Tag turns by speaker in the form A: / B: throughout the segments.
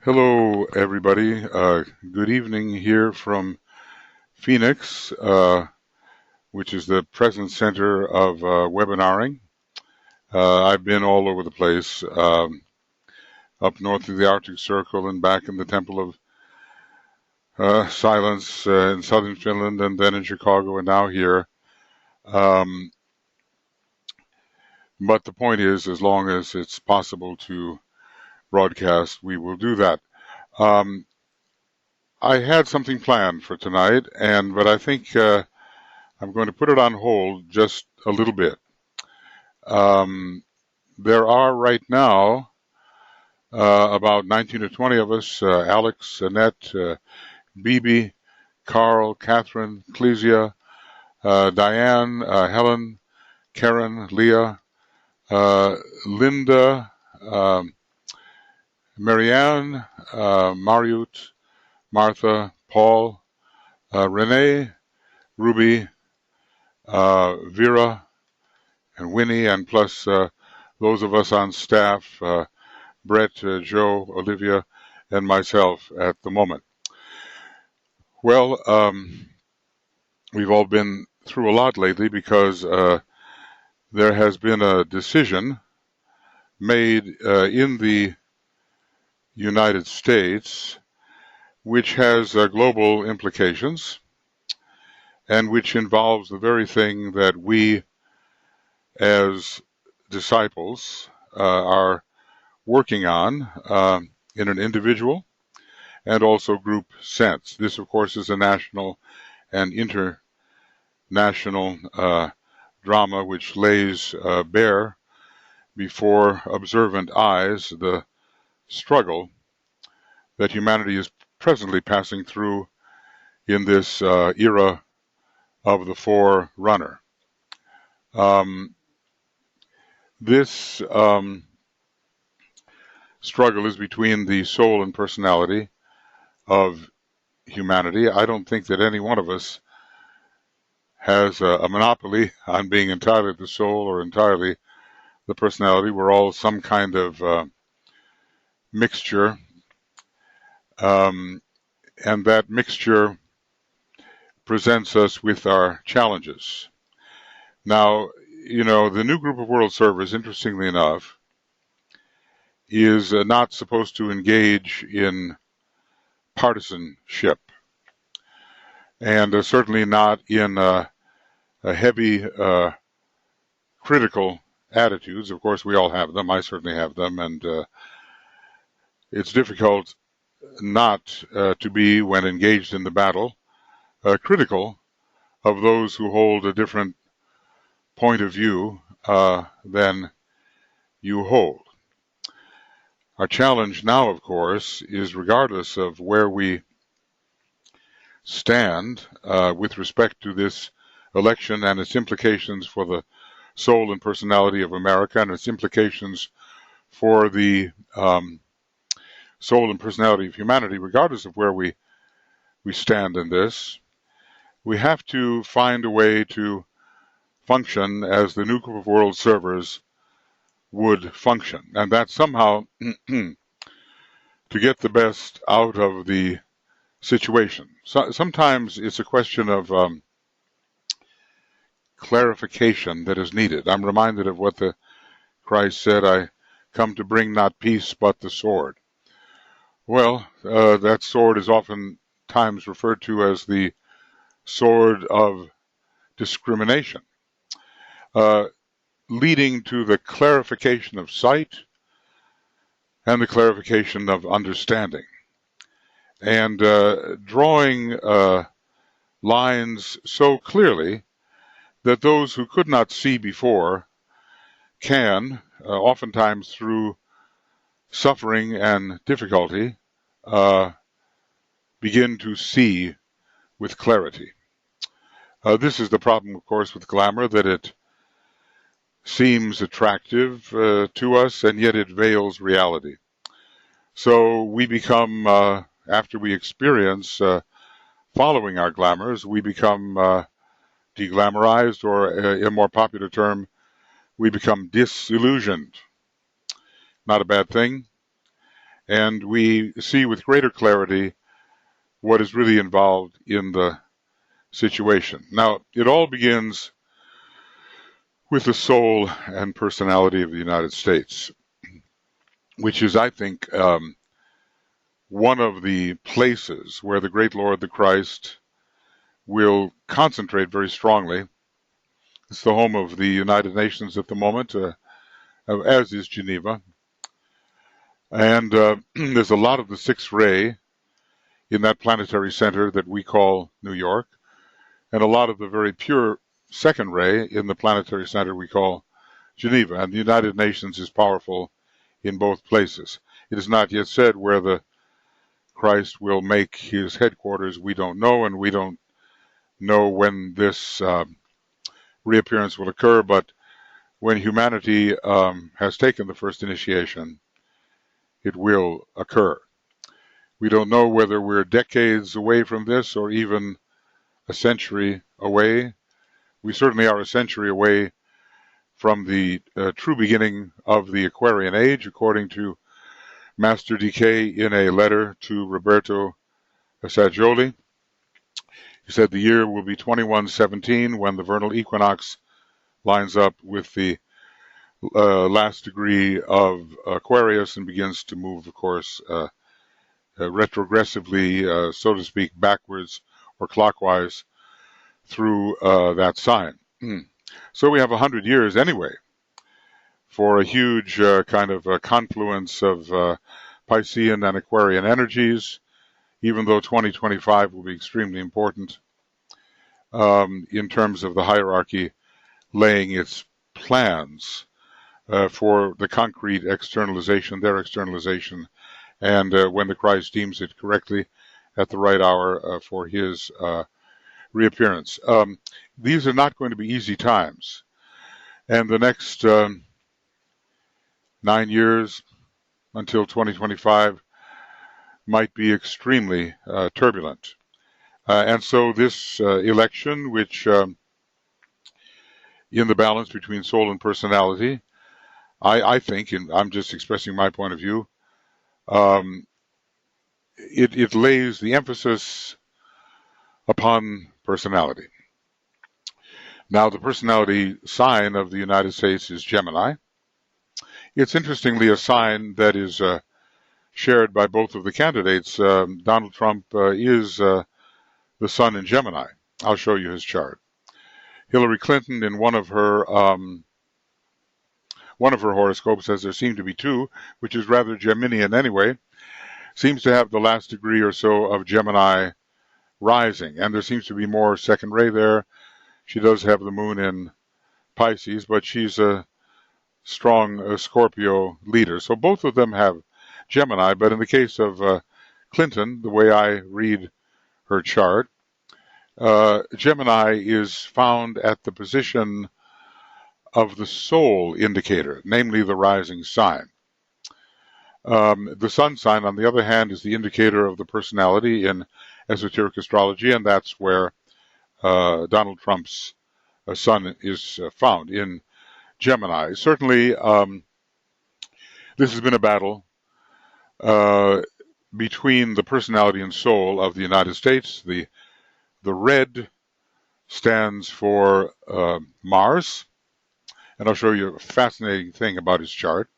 A: Hello, everybody. Good evening here from Phoenix, which is the present center of webinaring. I've been all over the place, up north of the Arctic Circle and back in the Temple of Silence in southern Finland, and then in Chicago, and now here. But the point is, as long as it's possible to broadcast, we will do that. I had something planned for tonight, but I think I'm going to put it on hold just a little bit. There are right now about 19 or 20 of us, Alex, Annette, Bibi, Carl, Catherine, Clesia, Diane, Helen, Karen, Leah, Linda, Marianne, Mariut, Martha, Paul, Renee, Ruby, Vera, and Winnie, and plus those of us on staff, Brett, Joe, Olivia, and myself at the moment. Well, we've all been through a lot lately because there has been a decision made in the United States which has global implications and which involves the very thing that we as disciples are working on in an individual and also group sense. This, of course, is a national and international drama which lays bare before observant eyes the struggle that humanity is presently passing through in this era of the forerunner. This struggle is between the soul and personality of humanity. I don't think that any one of us has a monopoly on being entirely the soul or entirely the personality. We're all some kind of mixture. And that mixture presents us with our challenges. Now, the new group of world servers, interestingly enough, is not supposed to engage in partisanship, and certainly not in a heavy critical attitudes. Of course, we all have them. I certainly have them, and it's difficult not to be, when engaged in the battle, critical of those who hold a different point of view than you hold. Our challenge now, of course, is regardless of where we stand with respect to this election and its implications for the soul and personality of America and its implications for the soul and personality of humanity, regardless of where we stand in this, we have to find a way to function as the new group of world servers would function, and that somehow to get the best out of the situation. So, sometimes it's a question of clarification that is needed. I'm reminded of what the Christ said, "I come to bring not peace but the sword." Well, that sword is oftentimes referred to as the sword of discrimination, leading to the clarification of sight and the clarification of understanding, and drawing lines so clearly that those who could not see before can, oftentimes through suffering and difficulty, begin to see with clarity. This is the problem, of course, with glamour, that it seems attractive to us, and yet it veils reality. So we become, after we experience following our glamours, we become deglamorized, or in a more popular term, we become disillusioned. Not a bad thing. and we see with greater clarity what is really involved in the situation. Now, it all begins with the soul and personality of the United States, which is, I think, one of the places where the great Lord, the Christ, will concentrate very strongly. It's the home of the United Nations at the moment, as is Geneva. And there's a lot of the sixth ray in that planetary center that we call New York, and a lot of the very pure second ray in the planetary center we call Geneva. And the United Nations is powerful in both places. It is not yet said where the Christ will make his headquarters. We don't know, and we don't know when this reappearance will occur, but when humanity has taken the first initiation, it will occur. We don't know whether we're decades away from this or even a century away. We certainly are a century away from the true beginning of the Aquarian Age, according to Master DK in a letter to Roberto Saggioli. He said the year will be 2117 when the vernal equinox lines up with the last degree of Aquarius and begins to move, of course, retrogressively, so to speak, backwards or clockwise through that sign. So we have 100 years anyway for a huge kind of confluence of Piscean and Aquarian energies, even though 2025 will be extremely important in terms of the hierarchy laying its plans for the concrete externalization, their externalization, and when the Christ deems it correctly at the right hour for his reappearance. These are not going to be easy times. And the next 9 years until 2025 might be extremely turbulent. And so this election, which in the balance between soul and personality, I think, and I'm just expressing my point of view, it lays the emphasis upon personality. Now, the personality sign of the United States is Gemini. It's interestingly a sign that is shared by both of the candidates. Donald Trump is the sun in Gemini. I'll show you his chart. Hillary Clinton, in one of her horoscopes, as there seem to be two, which is rather Geminian anyway, seems to have the last degree or so of Gemini rising, and there seems to be more second ray there. She does have the moon in Pisces, but she's a strong Scorpio leader. So both of them have Gemini, but in the case of Clinton, the way I read her chart, Gemini is found at the position of the soul indicator, namely the rising sign. The sun sign, on the other hand, is the indicator of the personality in esoteric astrology, and that's where Donald Trump's sun is found, in Gemini. Certainly, this has been a battle between the personality and soul of the United States. The red stands for Mars, and I'll show you a fascinating thing about his chart.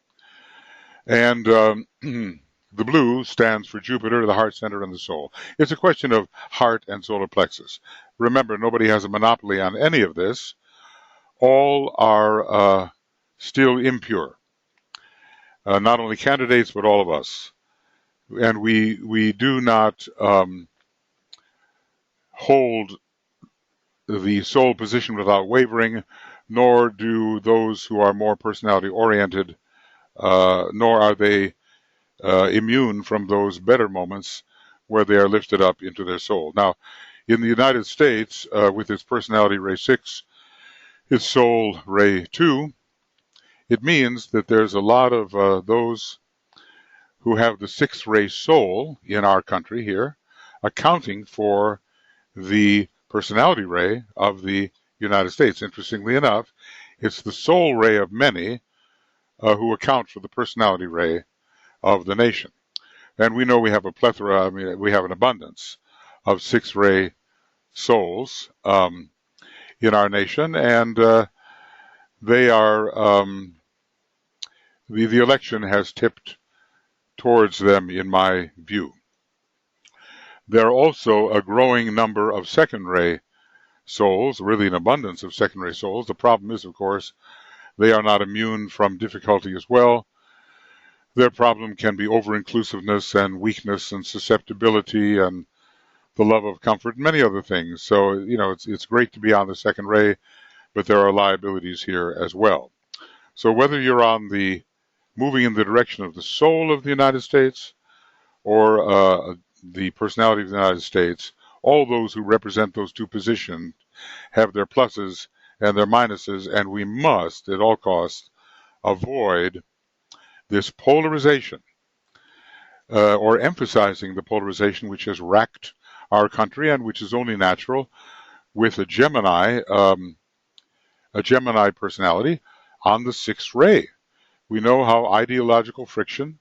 A: And the blue stands for Jupiter, the heart center, and the soul. It's a question of heart and solar plexus. Remember, nobody has a monopoly on any of this. All are still impure. Not only candidates, but all of us. And we do not hold the soul position without wavering, nor do those who are more personality oriented, nor are they immune from those better moments where they are lifted up into their soul. Now, in the United States, with its personality ray 6, its soul ray 2, it means that there's a lot of those who have the sixth ray soul in our country here, accounting for the personality ray of the United States. Interestingly enough, it's the soul ray of many who account for the personality ray of the nation. And we know we have a plethora, I mean, we have an abundance of six-ray souls in our nation, and they are, the election has tipped towards them, in my view. There are also a growing number of second-ray souls, really an abundance of second-ray souls. The problem is, of course, they are not immune from difficulty as well. Their problem can be over-inclusiveness and weakness and susceptibility and the love of comfort and many other things. So, it's great to be on the second ray, but there are liabilities here as well. So whether you're on the moving in the direction of the soul of the United States or the personality of the United States, all those who represent those two positions have their pluses and their minuses, and we must, at all costs, avoid this polarization or emphasizing the polarization which has racked our country and which is only natural with a Gemini personality on the sixth ray. We know how ideological friction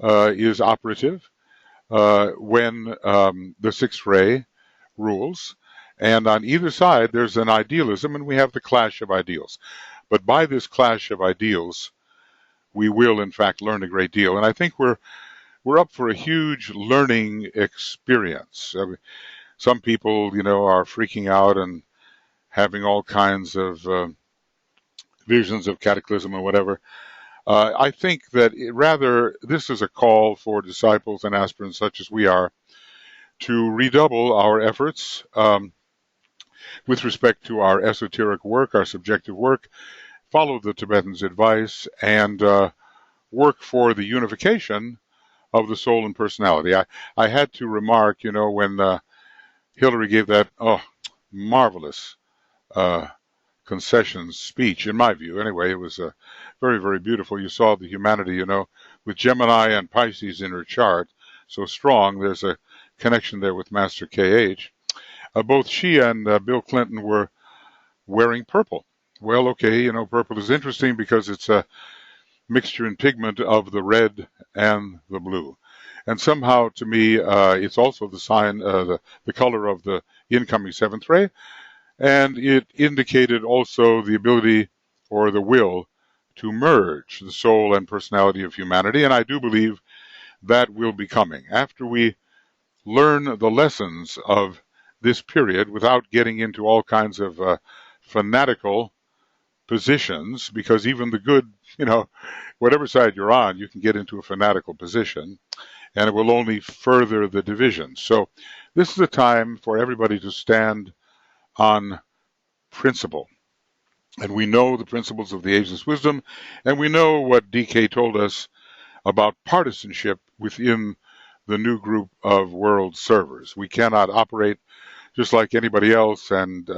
A: is operative when the sixth ray rules. And on either side, there's an idealism, and we have the clash of ideals. But by this clash of ideals, we will, in fact, learn a great deal. And I think we're up for a huge learning experience. I mean, some people, are freaking out and having all kinds of visions of cataclysm or whatever. I think that rather this is a call for disciples and aspirants such as we are to redouble our efforts with respect to our esoteric work, our subjective work, follow the Tibetans' advice, and work for the unification of the soul and personality. I had to remark, when Hillary gave that marvelous concessions speech, in my view. Anyway, it was very, very beautiful. You saw the humanity, with Gemini and Pisces in her chart, so strong. There's a connection there with Master KH. Both she and Bill Clinton were wearing purple. Well, okay, purple is interesting because it's a mixture in pigment of the red and the blue. And somehow, to me, it's also the sign, the color of the incoming seventh ray. And it indicated also the ability or the will to merge the soul and personality of humanity. And I do believe that will be coming. After we learn the lessons of this period without getting into all kinds of fanatical positions, because even the good, whatever side you're on, you can get into a fanatical position, and it will only further the division. So this is a time for everybody to stand on principle. And we know the principles of the ageless wisdom, and we know what DK told us about partisanship within the new group of world servers. We cannot operate just like anybody else and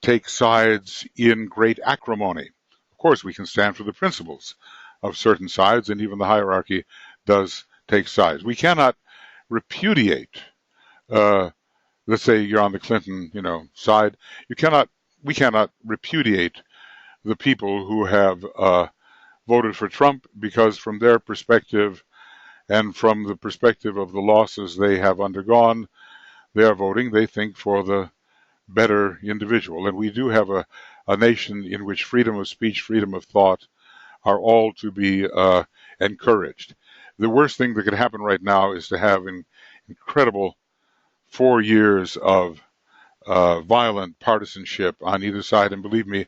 A: take sides in great acrimony. Of course, we can stand for the principles of certain sides, and even the hierarchy does take sides. We cannot repudiate, let's say you're on the Clinton, side. We cannot repudiate the people who have voted for Trump, because from their perspective and from the perspective of the losses they have undergone, they are voting, they think, for the better individual. And we do have a nation in which freedom of speech, freedom of thought are all to be encouraged. The worst thing that could happen right now is to have an incredible 4 years of violent partisanship on either side. And believe me,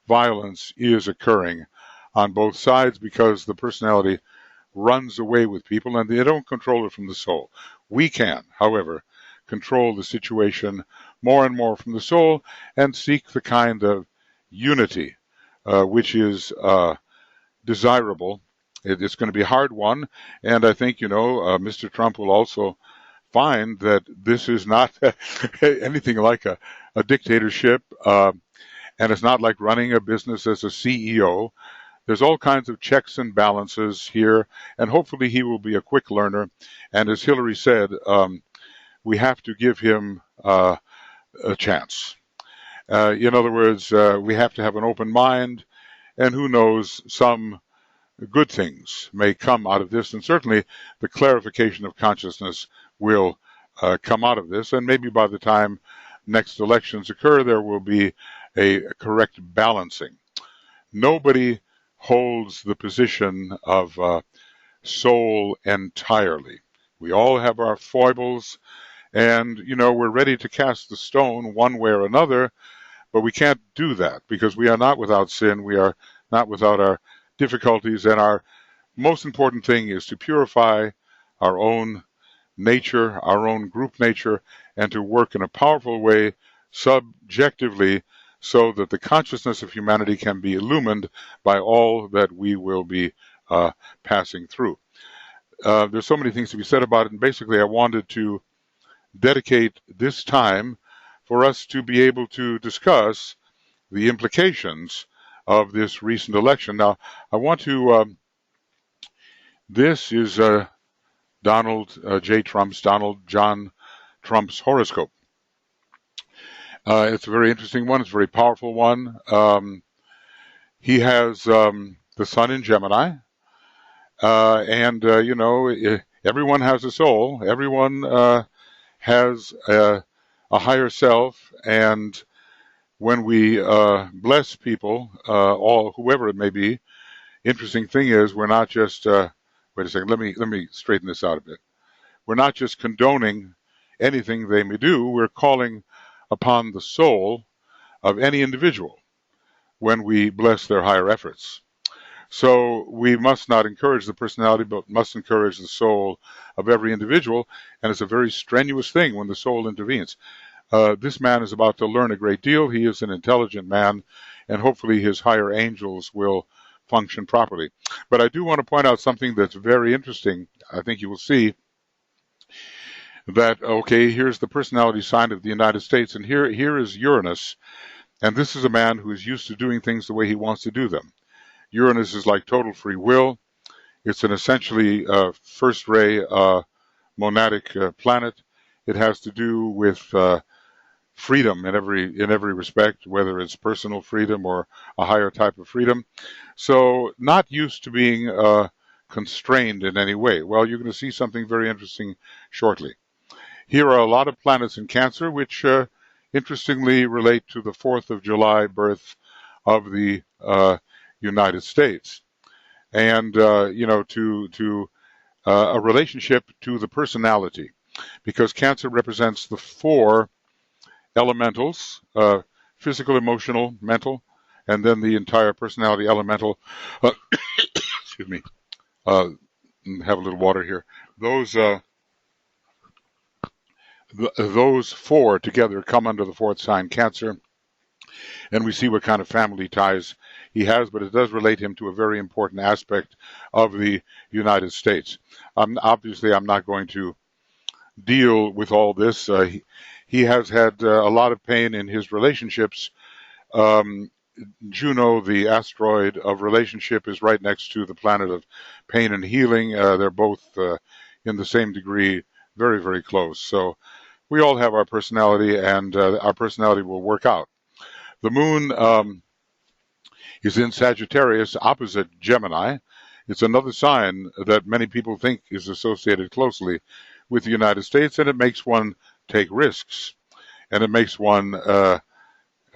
A: violence is occurring on both sides because the personality runs away with people and they don't control it from the soul. We can, however, control the situation more and more from the soul and seek the kind of unity which is desirable. It's going to be a hard one, and I think, Mr. Trump will also find that this is not anything like a dictatorship, and it's not like running a business as a CEO. There's all kinds of checks and balances here, and hopefully he will be a quick learner. And as Hillary said, we have to give him a chance. In other words, we have to have an open mind, and who knows, some good things may come out of this, and certainly the clarification of consciousness will come out of this, and maybe by the time next elections occur, there will be a correct balancing. Nobody holds the position of soul entirely. We all have our foibles, and, we're ready to cast the stone one way or another, but we can't do that because we are not without sin. We are not without our difficulties, and our most important thing is to purify our own nature, our own group nature, and to work in a powerful way subjectively so that the consciousness of humanity can be illumined by all that we will be passing through. There's so many things to be said about it, and basically I wanted to dedicate this time for us to be able to discuss the implications of this recent election. Now, I want to, this is Donald John Trump's horoscope. It's a very interesting one. It's a very powerful one. He has the sun in Gemini, and everyone has a soul. Everyone has a higher self, and when we bless people, whoever it may be, interesting thing is we're not just wait a second. Let me straighten this out a bit. We're not just condoning anything they may do. We're calling upon the soul of any individual when we bless their higher efforts. So we must not encourage the personality, but must encourage the soul of every individual. And it's a very strenuous thing when the soul intervenes. This man is about to learn a great deal. He is an intelligent man, and hopefully his higher angels will function properly. But I do want to point out something that's very interesting. I think you will see that, okay, here's the personality sign of the United States, and here is Uranus, and this is a man who is used to doing things the way he wants to do them. Uranus is like total free will. It's an essentially first-ray monadic planet. It has to do with freedom in every respect, whether it's personal freedom or a higher type of freedom. So not used to being constrained in any way. Well, you're going to see something very interesting shortly. Here are a lot of planets in Cancer, which interestingly relate to the 4th of July birth of the United States, and to a relationship to the personality, because Cancer represents the 4 elementals: physical, emotional, mental, and then the entire personality elemental. Excuse me. Have a little water here. Those 4 together come under the 4th sign, Cancer, and we see what kind of family ties he has, but it does relate him to a very important aspect of the United States. Obviously, I'm not going to deal with all this. He has had a lot of pain in his relationships. Juno, the asteroid of relationship, is right next to the planet of pain and healing. They're both in the same degree very, very close. So we all have our personality, and our personality will work out. The moon is in Sagittarius, opposite Gemini. It's another sign that many people think is associated closely with the United States, and it makes one take risks, and it makes one a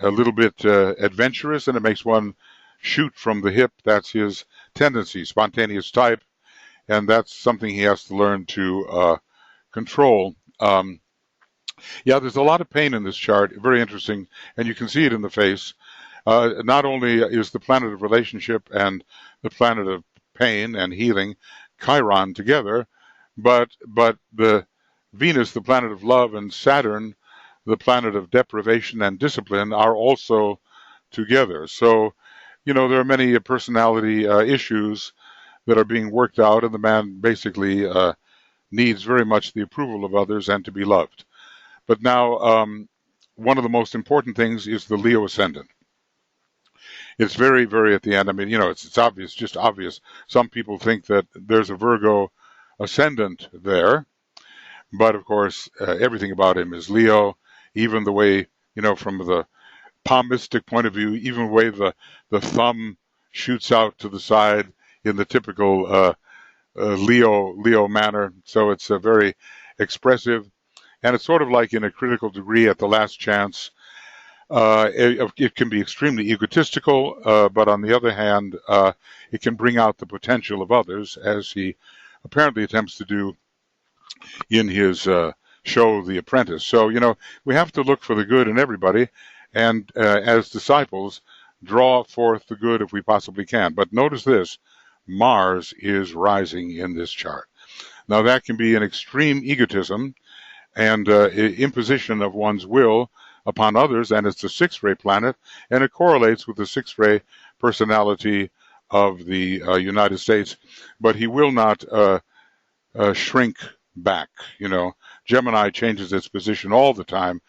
A: little bit adventurous, and it makes one shoot from the hip. That's his tendency, spontaneous type, and that's something he has to learn to control. Yeah, there's a lot of pain in this chart, very interesting, and you can see it in the face. Not only is the planet of relationship and the planet of pain and healing, Chiron, together, but the Venus, the planet of love, and Saturn, the planet of deprivation and discipline, are also together. So, there are many personality issues that are being worked out, and the man basically needs very much the approval of others and to be loved. But now, one of the most important things is the Leo ascendant. It's very, very at the end. I mean, it's obvious, just obvious. Some people think that there's a Virgo ascendant there, but of course, everything about him is Leo. Even the way, from the palmistic point of view, even the way the thumb shoots out to the side in the typical Leo manner. So it's very expressive, and it's sort of like in a critical degree at the last chance. It can be extremely egotistical, but on the other hand, it can bring out the potential of others, as he apparently attempts to do in his show, The Apprentice. So, we have to look for the good in everybody, and as disciples, draw forth the good if we possibly can. But notice this, Mars is rising in this chart. Now, that can be an extreme egotism and imposition of one's will upon others, and it's a six-ray planet, and it correlates with the six-ray personality of the United States, but he will not shrink back. Gemini changes its position all the time,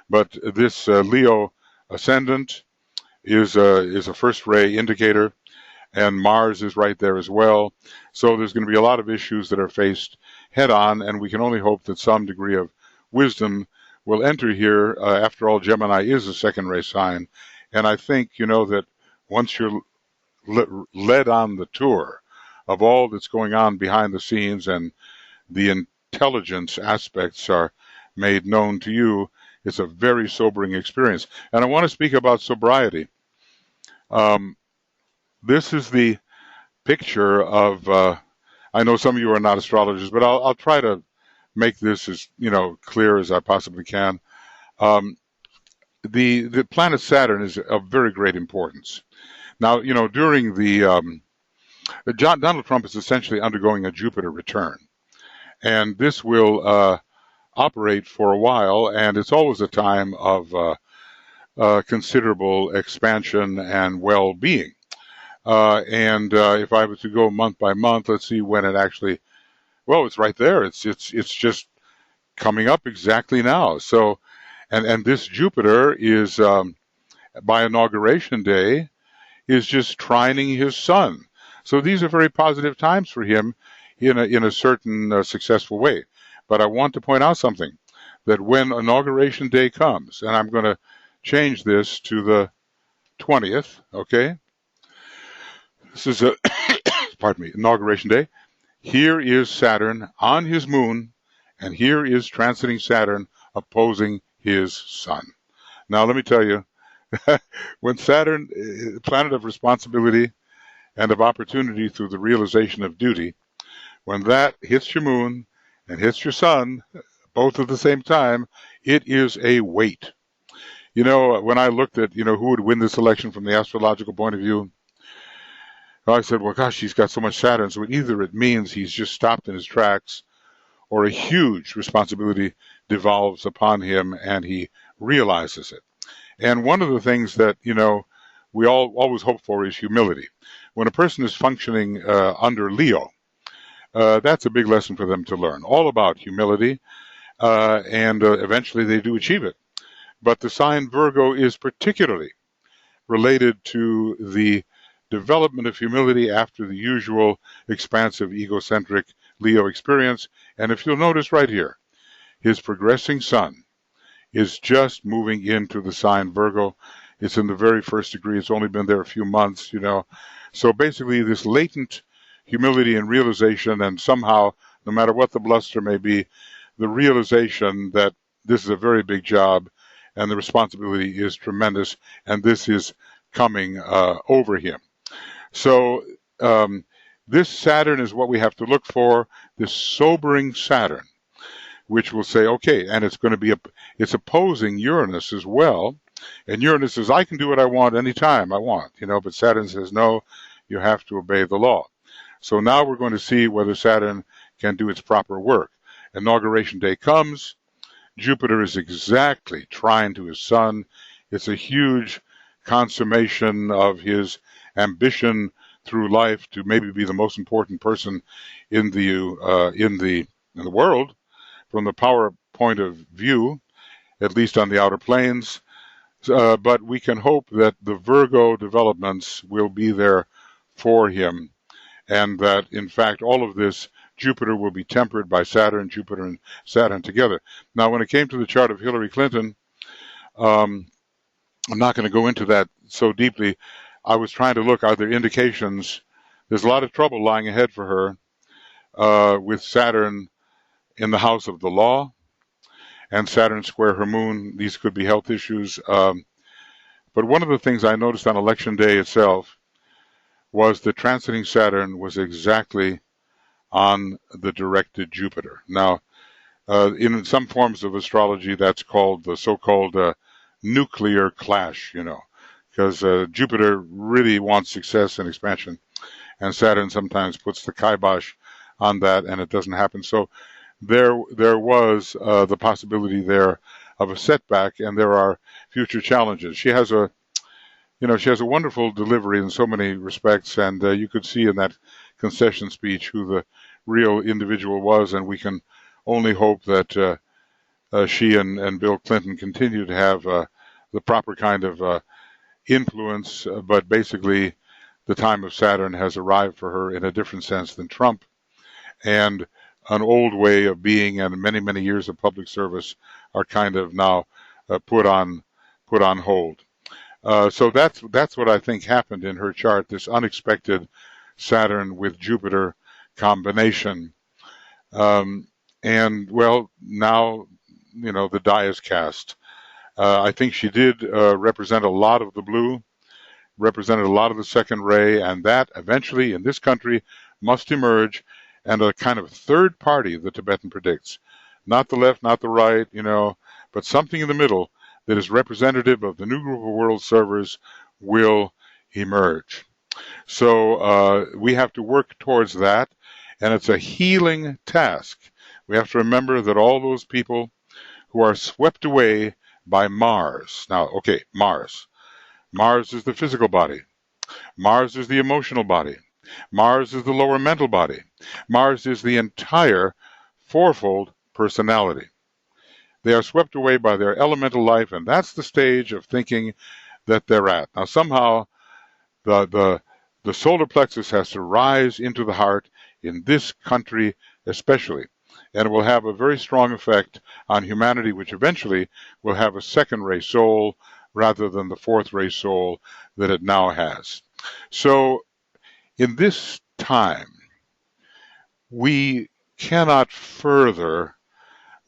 A: but this Leo ascendant is a first-ray indicator, and Mars is right there as well. So there's going to be a lot of issues that are faced head-on, and we can only hope that some degree of wisdom will enter here. After all, Gemini is a second-ray sign, and I think, that once you're led on the tour of all that's going on behind the scenes and the intelligence aspects are made known to you, it's a very sobering experience. And I want to speak about sobriety. This is the picture of, I know some of you are not astrologers, but I'll try to make this as clear as I possibly can. The planet Saturn is of very great importance. Now, during the Donald Trump is essentially undergoing a Jupiter return, and this will operate for a while, and it's always a time of considerable expansion and well-being. And if I was to go month by month, let's see when it actually. Well, it's right there. It's just coming up exactly now. So, and this Jupiter is by inauguration day is just trining his sun. So these are very positive times for him in a certain successful way. But I want to point out something, that when inauguration day comes, and I'm going to change this to the 20th, okay? This is pardon me, inauguration day. Here is Saturn on his moon, and here is transiting Saturn opposing his sun. Now, let me tell you, when Saturn, planet of responsibility and of opportunity through the realization of duty, when that hits your moon and hits your sun, both at the same time, it is a weight. When I looked at, who would win this election from the astrological point of view, I said, well, gosh, he's got so much Saturn, so either it means he's just stopped in his tracks, or a huge responsibility devolves upon him and he realizes it. And one of the things that, we all always hope for is humility. When a person is functioning under Leo, that's a big lesson for them to learn, all about humility, and eventually they do achieve it. But the sign Virgo is particularly related to the development of humility after the usual expansive, egocentric Leo experience. And if you'll notice right here, his progressing sun is just moving into the sign Virgo. It's in the very first degree. It's only been there a few months, So basically this latent humility and realization, and somehow, no matter what the bluster may be, the realization that this is a very big job and the responsibility is tremendous, and this is coming over him. So this Saturn is what we have to look for, this sobering Saturn, which will say, okay, and it's going to be, it's opposing Uranus as well. And Uranus says, I can do what I want anytime I want, but Saturn says, no, you have to obey the law. So now we're going to see whether Saturn can do its proper work. Inauguration day comes. Jupiter is exactly trine to his sun. It's a huge consummation of his ambition through life to maybe be the most important person in the world from the power point of view, at least on the outer planes. But we can hope that the Virgo developments will be there for him, and that in fact all of this Jupiter will be tempered by Saturn, Jupiter and Saturn together. Now, when it came to the chart of Hillary Clinton, I'm not going to go into that so deeply. I was trying to look, are there indications there's a lot of trouble lying ahead for her with Saturn in the house of the law and Saturn square her moon. These could be health issues. But one of the things I noticed on election day itself was that transiting Saturn was exactly on the directed Jupiter. Now, in some forms of astrology, that's called the so-called nuclear clash, because Jupiter really wants success and expansion, and Saturn sometimes puts the kibosh on that, and it doesn't happen. So there was the possibility there of a setback, and there are future challenges. She has a wonderful delivery in so many respects, and you could see in that concession speech who the real individual was, and we can only hope that she and Bill Clinton continue to have the proper kind of influence, but basically the time of Saturn has arrived for her in a different sense than Trump, and an old way of being and many, many years of public service are kind of now put on hold. So that's what I think happened in her chart, this unexpected Saturn with Jupiter combination. And well, now, the die is cast. I think she did represent a lot of the blue, represented a lot of the second ray, and that eventually in this country must emerge, and a kind of third party, the Tibetan predicts. Not the left, not the right, but something in the middle that is representative of the new group of world servers will emerge. So we have to work towards that, and it's a healing task. We have to remember that all those people who are swept away by Mars. Now, okay, Mars. Mars is the physical body. Mars is the emotional body. Mars is the lower mental body. Mars is the entire fourfold personality. They are swept away by their elemental life, and that's the stage of thinking that they're at. Now, somehow, the solar plexus has to rise into the heart in this country especially, and it will have a very strong effect on humanity, which eventually will have a second ray soul rather than the fourth ray soul that it now has. So in this time, we cannot further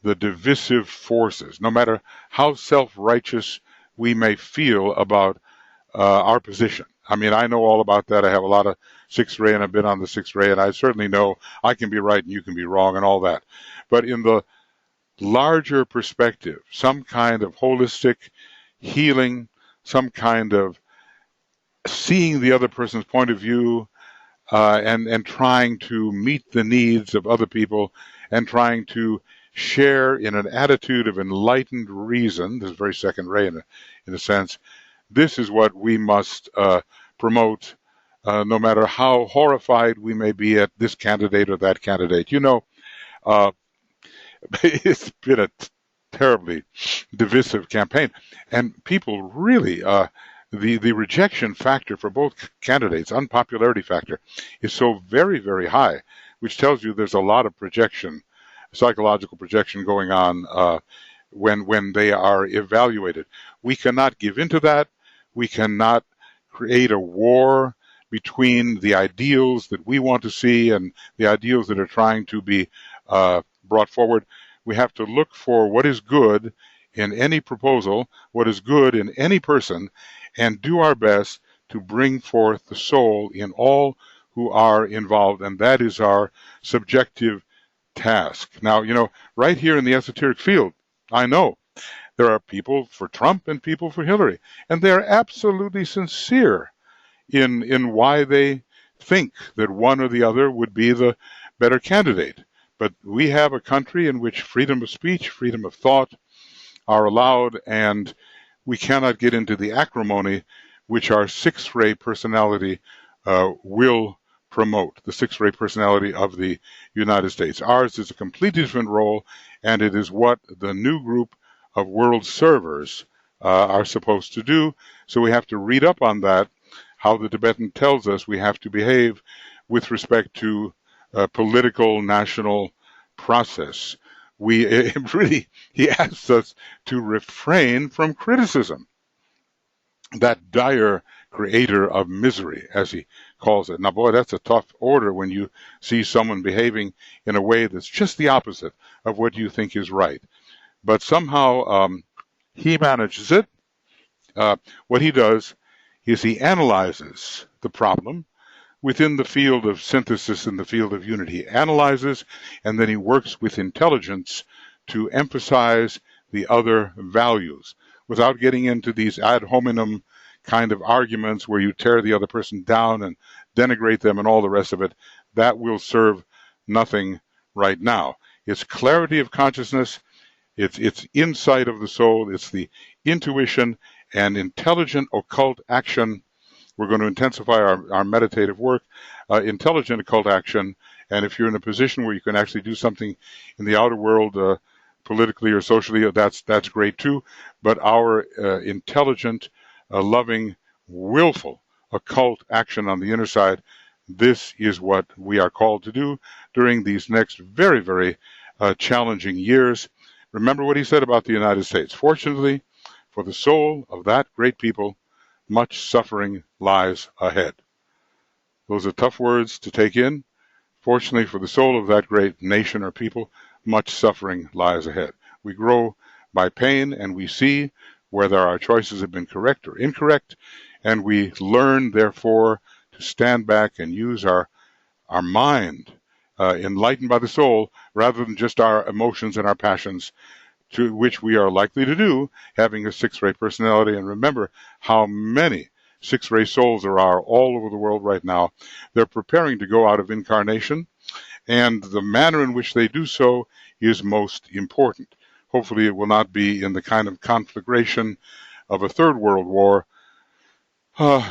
A: the divisive forces, no matter how self-righteous we may feel about our position. I mean, I know all about that. I have a lot of sixth ray, and I've been on the sixth ray, and I certainly know I can be right and you can be wrong and all that. But in the larger perspective, some kind of holistic healing, some kind of seeing the other person's point of view, and trying to meet the needs of other people, and trying to share in an attitude of enlightened reason, this very second ray in a sense. This is what we must promote, no matter how horrified we may be at this candidate or that candidate. It's been a terribly divisive campaign, and people really, the rejection factor for both candidates, unpopularity factor, is so very, very high, which tells you there's a lot of projection, psychological projection going on when they are evaluated. We cannot give into that. We cannot create a war between the ideals that we want to see and the ideals that are trying to be brought forward. We have to look for what is good in any proposal, what is good in any person, and do our best to bring forth the soul in all who are involved, and that is our subjective task. Now, right here in the esoteric field, I know there are people for Trump and people for Hillary, and they are absolutely sincere in why they think that one or the other would be the better candidate. But we have a country in which freedom of speech, freedom of thought are allowed, and we cannot get into the acrimony which our sixth ray personality will promote, the sixth ray personality of the United States. Ours is a completely different role, and it is what the new group of world servers are supposed to do. So we have to read up on that, how the Tibetan tells us we have to behave with respect to political national process. He asks us to refrain from criticism, that dire creator of misery, as he calls it. Now, boy, that's a tough order when you see someone behaving in a way that's just the opposite of what you think is right. But somehow he manages it. What he does is he analyzes the problem within the field of synthesis and the field of unity. He analyzes, and then he works with intelligence to emphasize the other values without getting into these ad hominem kind of arguments where you tear the other person down and denigrate them and all the rest of it. That will serve nothing right now. It's clarity of consciousness. It's insight of the soul. It's the intuition and intelligent occult action. We're going to intensify our meditative work, intelligent occult action. And if you're in a position where you can actually do something in the outer world, politically or socially, that's great too. But our intelligent, loving, willful occult action on the inner side, this is what we are called to do during these next very, very challenging years. Remember what he said about the United States. Fortunately, for the soul of that great people, much suffering lies ahead. Those are tough words to take in. Fortunately, for the soul of that great nation or people, much suffering lies ahead. We grow by pain, and we see whether our choices have been correct or incorrect, and we learn, therefore, to stand back and use our mind, enlightened by the soul, rather than just our emotions and our passions, to which we are likely to do, having a six-ray personality. And remember how many six-ray souls there are all over the world right now. They're preparing to go out of incarnation, and the manner in which they do so is most important. Hopefully it will not be in the kind of conflagration of a third world war,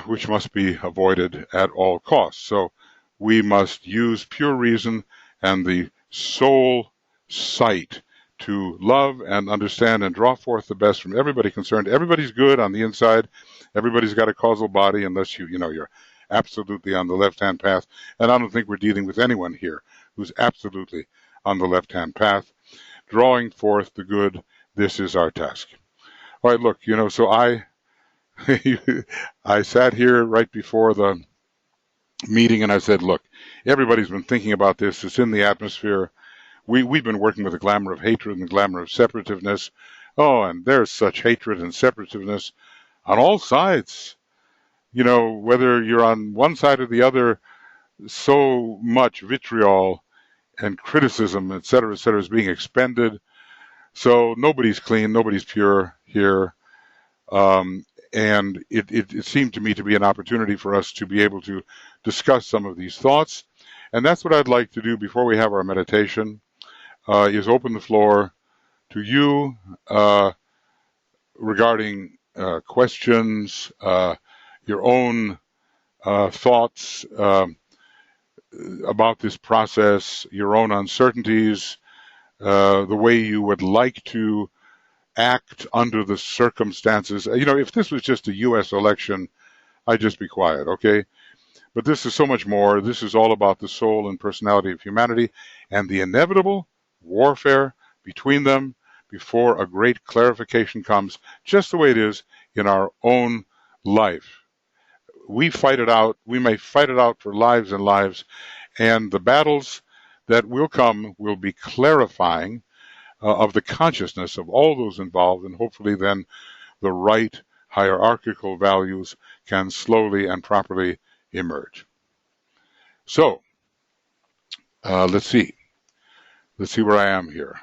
A: which must be avoided at all costs. So we must use pure reason and the soul sight to love and understand and draw forth the best from everybody concerned. Everybody's good on the inside. Everybody's got a causal body, unless you're absolutely on the left-hand path. And I don't think we're dealing with anyone here who's absolutely on the left-hand path. Drawing forth the good, this is our task. All right, look, so I sat here right before the meeting and I said, look, everybody's been thinking about this. It's in the atmosphere. We've been working with the glamour of hatred and the glamour of separativeness. Oh, and there's such hatred and separativeness on all sides. Whether you're on one side or the other, so much vitriol and criticism, et cetera, is being expended. So nobody's clean, nobody's pure here. And it seemed to me to be an opportunity for us to be able to discuss some of these thoughts. And that's what I'd like to do before we have our meditation, is open the floor to you regarding questions, your own thoughts about this process, your own uncertainties, the way you would like to act under the circumstances. If this was just a U.S. election, I'd just be quiet, okay? But this is so much more. This is all about the soul and personality of humanity and the inevitable warfare between them before a great clarification comes, just the way it is in our own life. We fight it out. We may fight it out for lives and lives, and the battles that will come will be clarifying of the consciousness of all those involved, and hopefully then the right hierarchical values can slowly and properly emerge. So, let's see. Let's see where I am here.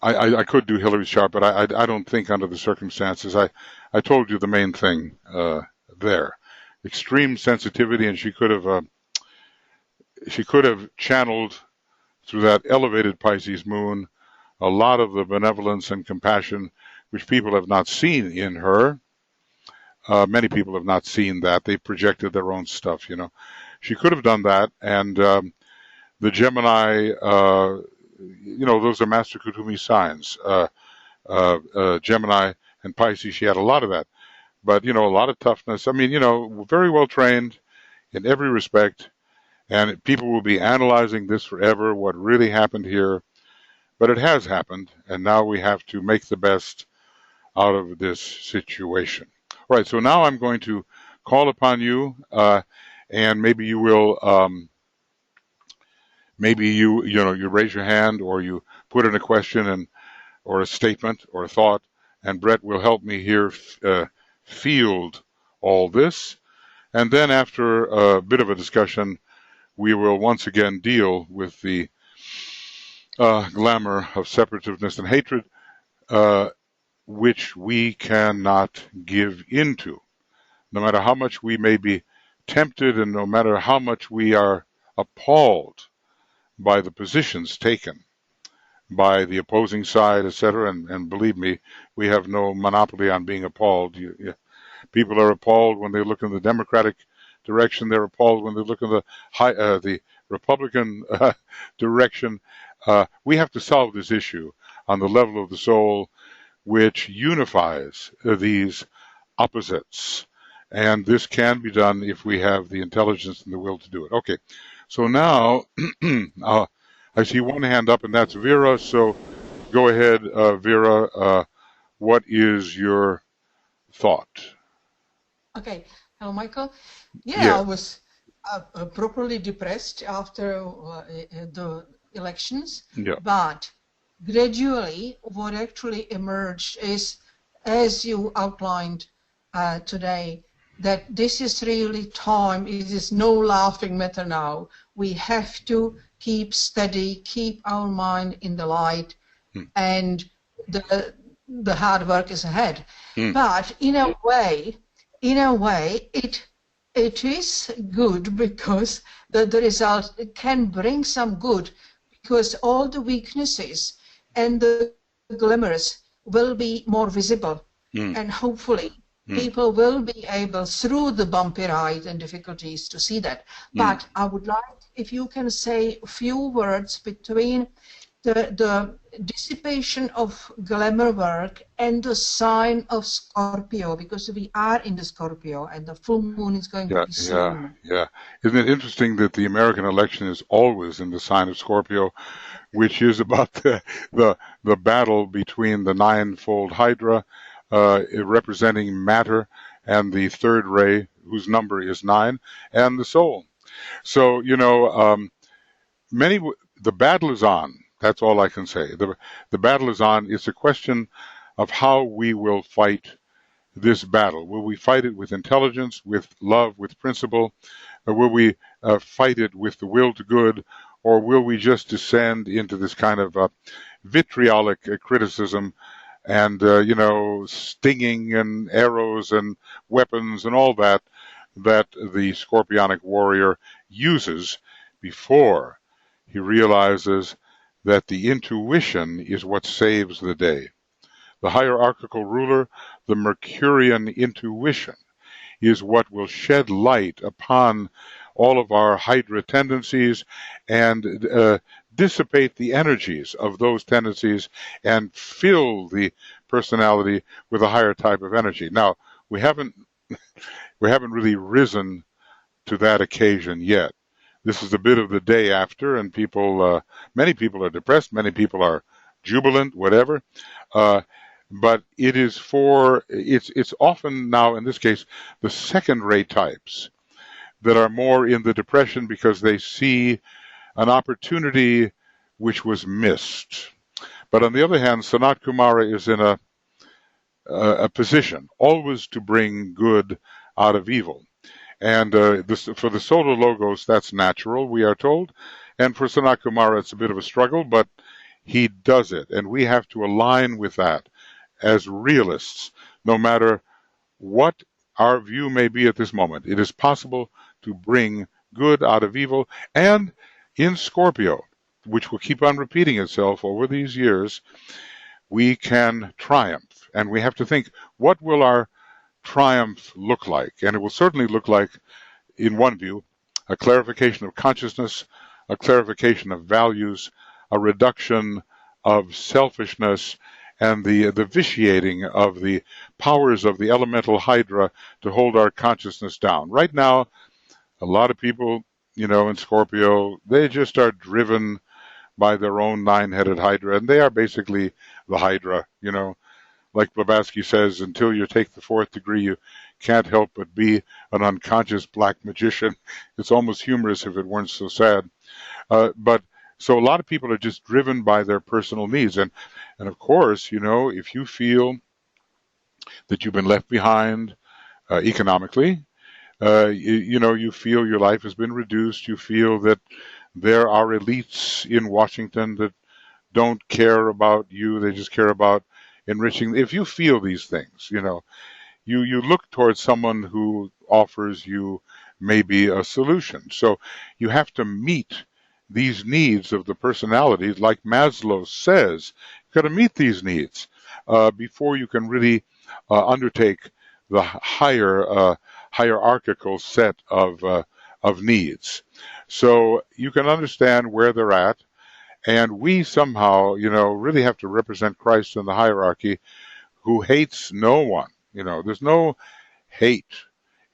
A: I could do Hillary's chart, but I don't think under the circumstances. I told you the main thing there. Extreme sensitivity, and she could have channeled through that elevated Pisces moon a lot of the benevolence and compassion which people have not seen in her. Many people have not seen that. They projected their own stuff, She could have done that, and the Gemini, those are Master Kutumi signs. Gemini and Pisces, she had a lot of that. But, a lot of toughness. Very well trained in every respect. And people will be analyzing this forever, what really happened here. But it has happened, and now we have to make the best out of this situation. All right, so now I'm going to call upon you, and maybe you will, maybe you raise your hand or you put in a question and or a statement or a thought, and Brett will help me here field all this. And then after a bit of a discussion, we will once again deal with the glamour of separativeness and hatred, which we cannot give into. No matter how much we may be tempted and no matter how much we are appalled by the positions taken by the opposing side, etc. And believe me, we have no monopoly on being appalled. People are appalled when they look in the Democratic direction. They're appalled when they look in the Republican direction. We have to solve this issue on the level of the soul, which unifies these opposites. And this can be done if we have the intelligence and the will to do it. Okay, so now I see one hand up, and that's Vera. So go ahead, Vera. What is your thought?
B: Okay. Hello, Michael. Yeah, I was properly depressed after the elections.
A: Yeah.
B: But gradually, what actually emerged is, as you outlined today, that this is really time. It is no laughing matter now. We have to keep steady, keep our mind in the light, and the hard work is ahead. But in a way, it is good because the result can bring some good, because all the weaknesses and the glamours will be more visible, and hopefully people will be able, through the bumpy ride and difficulties, to see that. But I would like if you can say a few words between the dissipation of glamour work and the sign of Scorpio, because we are in the Scorpio and the full moon is going to be soon.
A: Yeah. Isn't it interesting that the American election is always in the sign of Scorpio, which is about the battle between the ninefold Hydra, representing matter, and the third ray, whose number is 9, and the soul. So, the battle is on. That's all I can say. The battle is on. It's a question of how we will fight this battle. Will we fight it with intelligence, with love, with principle? Or will we fight it with the will to good? Or will we just descend into this kind of vitriolic criticism and, stinging and arrows and weapons and all that the Scorpionic warrior uses before he realizes that the intuition is what saves the day. The hierarchical ruler, the Mercurian intuition, is what will shed light upon all of our Hydra tendencies and dissipate the energies of those tendencies and fill the personality with a higher type of energy. Now, we haven't really risen to that occasion yet. This is a bit of the day after, and many people are depressed, many people are jubilant, whatever. But it's often now, in this case, the second-rate types that are more in the depression because they see an opportunity which was missed. But on the other hand, Sanat Kumara is in a position always to bring good out of evil. And for the solar logos, that's natural, we are told. And for Sanat Kumara, it's a bit of a struggle, but he does it. And we have to align with that as realists, no matter what our view may be at this moment. It is possible to bring good out of evil. And in Scorpio, which will keep on repeating itself over these years, we can triumph. And we have to think, what will our triumph look like? And it will certainly look like, in one view, a clarification of consciousness, a clarification of values, a reduction of selfishness, and the vitiating of the powers of the elemental Hydra to hold our consciousness down. Right now, a lot of people, in Scorpio, they just are driven by their own nine-headed Hydra, and they are basically the Hydra, like Blavatsky says, until you take the fourth degree, you can't help but be an unconscious black magician. It's almost humorous if it weren't so sad. But so a lot of people are just driven by their personal needs. And of course, if you feel that you've been left behind economically, you feel your life has been reduced. You feel that there are elites in Washington that don't care about you. They just care about enriching. If you feel these things, you look towards someone who offers you maybe a solution. So you have to meet these needs of the personality, like Maslow says. You've got to meet these needs before you can really undertake the hierarchical set of needs. So you can understand where they're at, and we somehow, really have to represent Christ in the hierarchy, who hates no one. There's no hate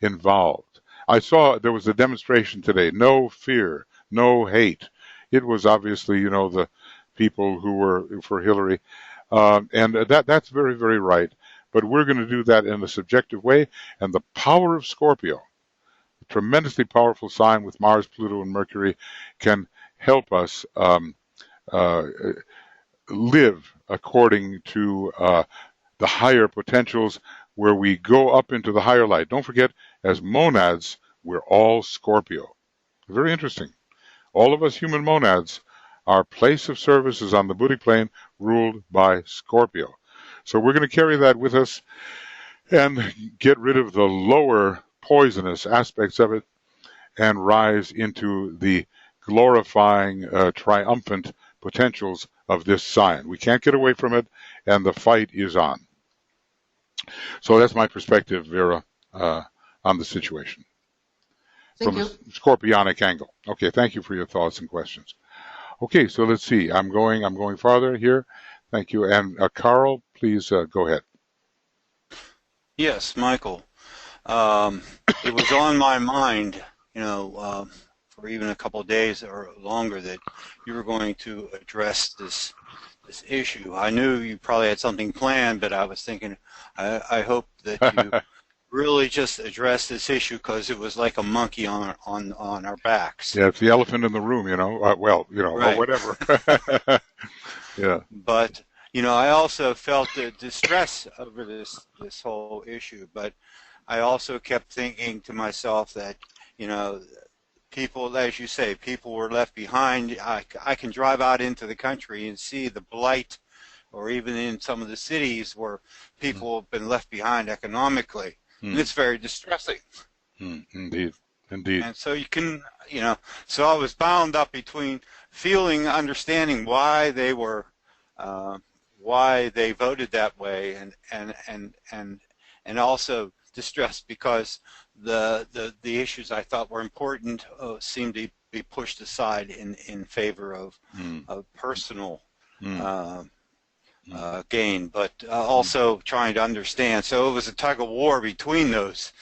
A: involved. I saw there was a demonstration today. No fear, no hate. It was obviously, the people who were for Hillary, and that's very, very right. But we're going to do that in a subjective way, and the power of Scorpio, a tremendously powerful sign with Mars, Pluto, and Mercury, can help us uh, live according to the higher potentials, where we go up into the higher light. Don't forget, as monads, we're all Scorpio. Very interesting. All of us human monads, our place of service is on the Buddhic plane, ruled by Scorpio. So we're going to carry that with us and get rid of the lower poisonous aspects of it and rise into the glorifying, triumphant potentials of this sign. We can't get away from it, and the fight is on. So that's my perspective, Vera, on the situation.
B: Thank
A: from
B: you.
A: a scorpionic angle. Okay, thank you for your thoughts and questions. Okay, so let's see. I'm going farther here. Thank you. And Carl, please go ahead.
C: Yes, Michael. It was on my mind, for even a couple of days or longer, that you were going to address this issue. I knew you probably had something planned, but I was thinking, I hope that you really just address this issue, because it was like a monkey on our backs.
A: Yeah, it's the elephant in the room, right. Or whatever. Yeah.
C: But I also felt the distress over this whole issue. But I also kept thinking to myself that people, as you say, people were left behind. I can drive out into the country and see the blight, or even in some of the cities where people have been left behind economically. And it's very distressing.
A: Indeed.
C: And so you can, so I was bound up between understanding why they were, why they voted that way, and also distressed because the issues I thought were important seemed to be pushed aside in favor of personal gain, but also trying to understand. So it was a tug of war between those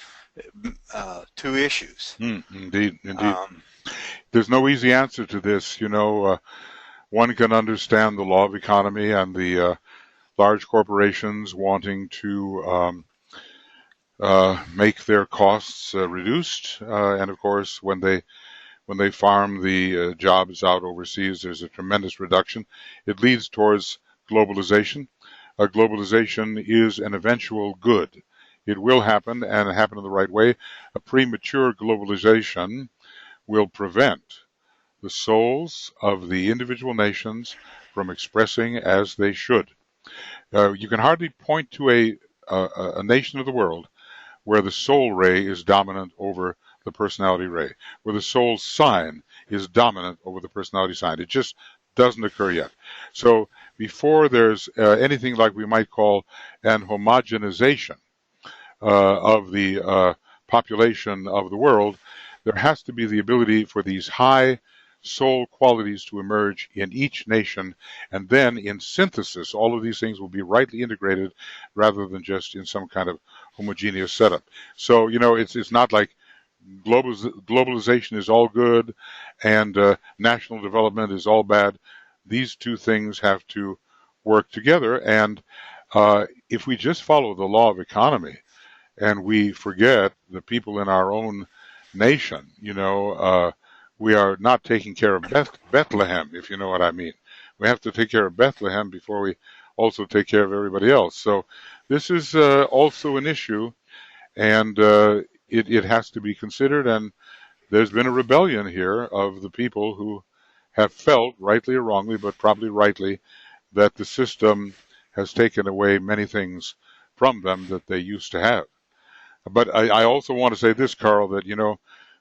C: two issues.
A: Indeed. There's no easy answer to this. One can understand the law of economy and the large corporations wanting to make their costs reduced, and of course, when they farm the jobs out overseas, there's a tremendous reduction. It leads towards globalization. Globalization is an eventual good. It will happen, and happen in the right way. A premature globalization will prevent the souls of the individual nations from expressing as they should. You can hardly point to a nation of the world where the soul ray is dominant over the personality ray, where the soul sign is dominant over the personality sign. It just doesn't occur yet. So before there's anything like we might call an homogenization of the population of the world, there has to be the ability for these high soul qualities to emerge in each nation, and then in synthesis, all of these things will be rightly integrated rather than just in some kind of homogeneous setup. So, it's not like globalization is all good and national development is all bad. These two things have to work together, and If we just follow the law of economy and we forget the people in our own nation, we are not taking care of Bethlehem, if you know what I mean. We have to take care of Bethlehem before we also take care of everybody else. So this is also an issue, and it has to be considered. And there's been a rebellion here of the people who have felt, rightly or wrongly, but probably rightly, that the system has taken away many things from them that they used to have. But I also want to say this, Carl, that,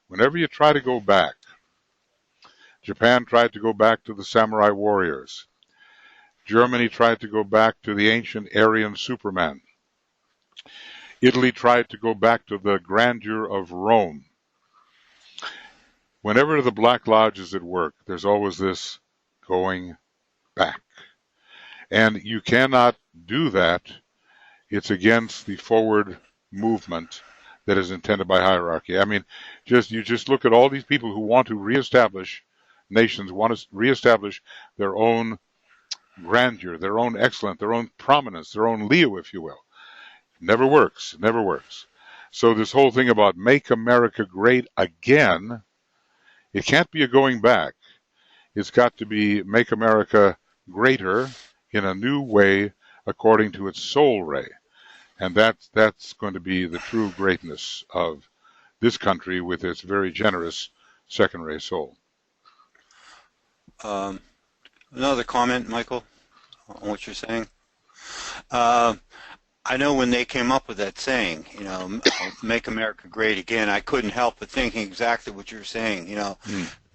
A: whenever you try to go back, Japan tried to go back to the samurai warriors. Germany tried to go back to the ancient Aryan Superman. Italy tried to go back to the grandeur of Rome. Whenever the Black Lodge is at work, there's always this going back. And you cannot do that. It's against the forward movement that is intended by hierarchy. I mean, you just look at all these people who want to reestablish nations, want to reestablish their own grandeur, their own excellence, their own prominence, their own Leo, if you will. Never works, never works. So this whole thing about make America great again, it can't be a going back. It's got to be make America greater in a new way according to its soul ray. And that's going to be the true greatness of this country with its very generous second ray soul.
C: Another comment, Michael, on what you're saying. I know when they came up with that saying, make America great again, I couldn't help but thinking exactly what you're saying,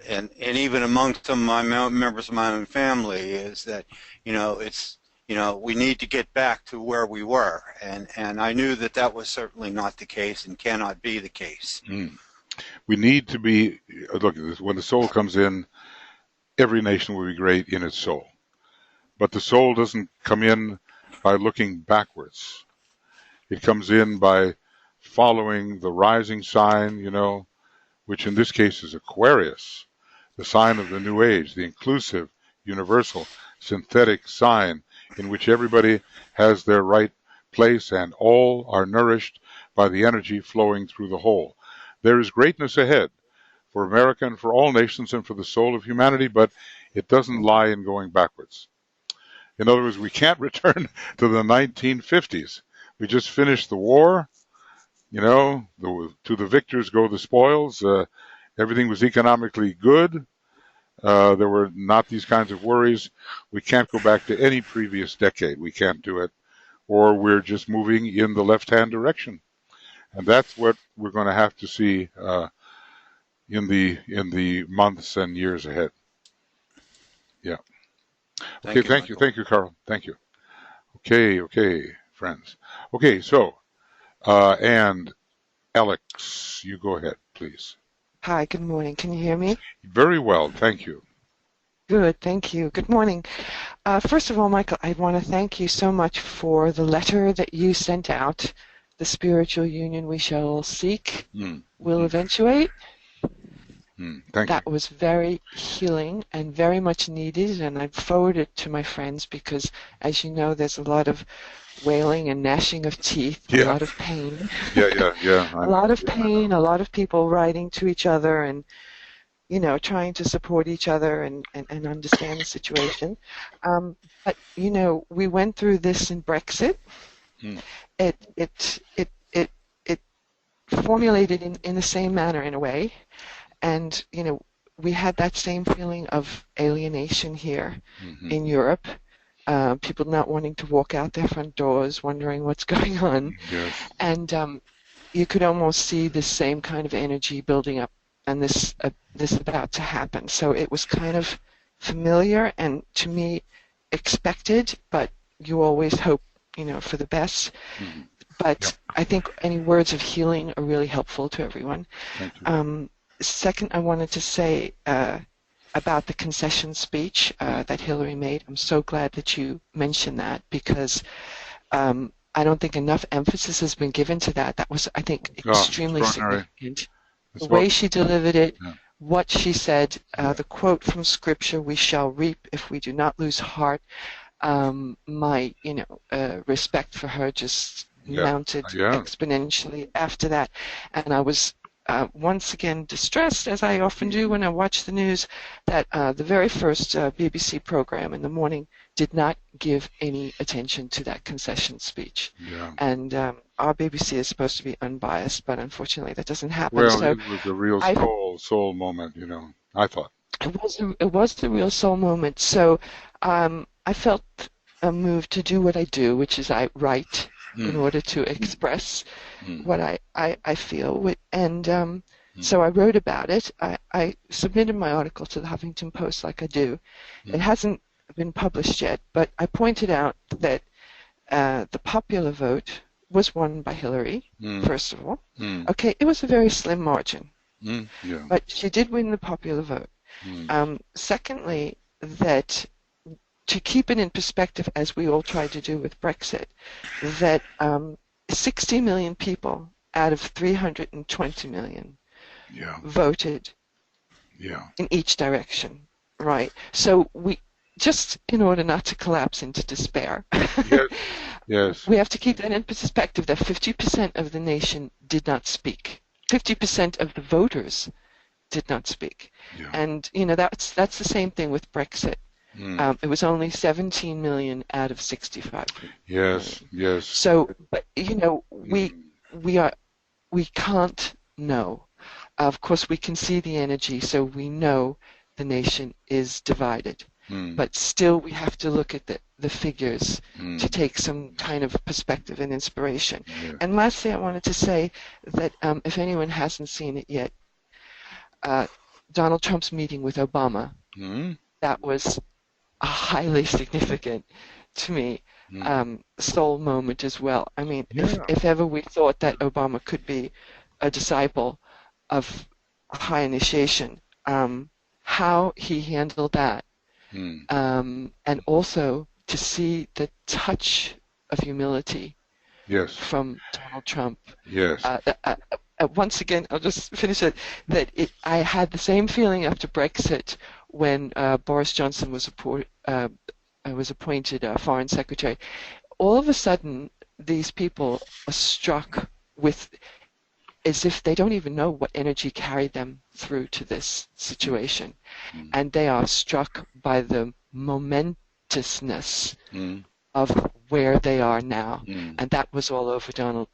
C: and even amongst some of my members of my own family is that, it's, we need to get back to where we were. And I knew that was certainly not the case and cannot be the case.
A: We need to be, look at this, when the soul comes in, every nation will be great in its soul. But the soul doesn't come in by looking backwards. It comes in by following the rising sign, which in this case is Aquarius, the sign of the new age, the inclusive, universal, synthetic sign in which everybody has their right place and all are nourished by the energy flowing through the whole. There is greatness ahead for America and for all nations and for the soul of humanity, but it doesn't lie in going backwards. In other words, we can't return to the 1950s. We just finished the war, to the victors go the spoils. Everything was economically good. There were not these kinds of worries. We can't go back to any previous decade. We can't do it. Or we're just moving in the left-hand direction. And that's what we're going to have to see in the months and years ahead. Yeah. Okay, thank you, Carl. Thank you. Okay, friends. Okay, so, and Alex, you go ahead, please.
D: Hi, good morning. Can you hear me?
A: Very well, thank you.
D: Good, thank you. Good morning. First of all, Michael, I want to thank you so much for the letter that you sent out. The spiritual union we shall seek will eventuate.
A: Thank
D: that
A: you.
D: Was very healing and very much needed, and I forwarded it to my friends because, as you know, there's a lot of wailing and gnashing of teeth, a lot of pain.
A: Yeah.
D: A lot of pain, a lot of people writing to each other and, trying to support each other and understand the situation. But, we went through this in Brexit. It formulated in the same manner in a way. And, we had that same feeling of alienation here in Europe. People not wanting to walk out their front doors, wondering what's going on.
A: Yes.
D: And you could almost see this same kind of energy building up and this about to happen. So it was kind of familiar and, to me, expected, but you always hope, for the best. But I think any words of healing are really helpful to everyone.
A: Thank you.
D: Second, I wanted to say about the concession speech that Hillary made. I'm so glad that you mentioned that because I don't think enough emphasis has been given to that. That was, I think, extremely significant. The way she delivered it, what she said, the quote from Scripture, "We shall reap if we do not lose heart." my respect for her just mounted
A: Yeah.
D: exponentially after that, and I was once again distressed, as I often do when I watch the news, that the very first BBC program in the morning did not give any attention to that concession speech.
A: Yeah.
D: And our BBC is supposed to be unbiased, but unfortunately that doesn't happen.
A: Well,
D: so
A: it was a real soul moment, I thought.
D: It was the real soul moment. So I felt moved to do what I do, which is I write in order to express what I feel. And so I wrote about it. I submitted my article to the Huffington Post like I do. It hasn't been published yet, but I pointed out that the popular vote was won by Hillary, first of all. Okay, it was a very slim margin, but she did win the popular vote. Secondly, that to keep it in perspective, as we all tried to do with Brexit, that 60 million people out of 320 million voted in each direction, right? So we, just in order not to collapse into despair,
A: yes.
D: We have to keep that in perspective, that 50% of the nation did not speak. 50% of the voters did not speak. And, that's the same thing with Brexit. It was only 17 million out of 65 million.
A: Yes.
D: So, but, we can't know. Of course, we can see the energy, so we know the nation is divided. But still, we have to look at the figures to take some kind of perspective and inspiration. And lastly, I wanted to say that if anyone hasn't seen it yet, Donald Trump's meeting with Obama, that was a highly significant, to me, soul moment as well. I mean, if ever we thought that Obama could be a disciple of high initiation, how he handled that, and also to see the touch of humility from Donald Trump. Once again, I'll just finish it, I had the same feeling after Brexit when Boris Johnson was appointed Foreign Secretary. All of a sudden, these people are struck with, as if they don't even know what energy carried them through to this situation. And they are struck by the momentousness of where they are now. And that was all over Donald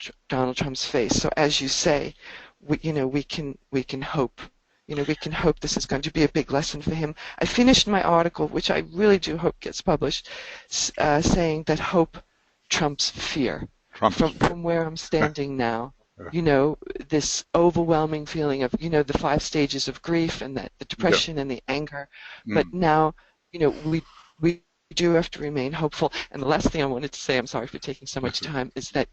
D: Trump's face. So as you say, we can hope. We can hope this is going to be a big lesson for him. I finished my article, which I really do hope gets published, saying that hope trumps fear. From where I'm standing now. This overwhelming feeling of, the 5 stages of grief and the depression and the anger. But now, we do have to remain hopeful. And the last thing I wanted to say, I'm sorry for taking so much time, is that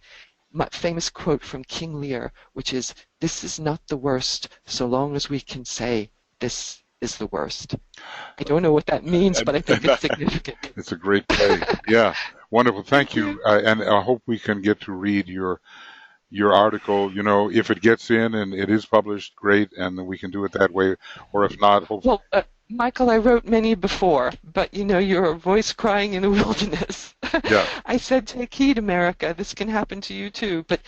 D: my famous quote from King Lear, which is, "This is not the worst, so long as we can say this is the worst." I don't know what that means, but I think it's significant.
A: It's a great play. Yeah, wonderful. Thank you. And I hope we can get to read your article. If it gets in and it is published, great, and we can do it that way. Or if not, hopefully.
D: Well, Michael, I wrote many before, but you're a voice crying in the wilderness. I said, take heed, America. This can happen to you too. But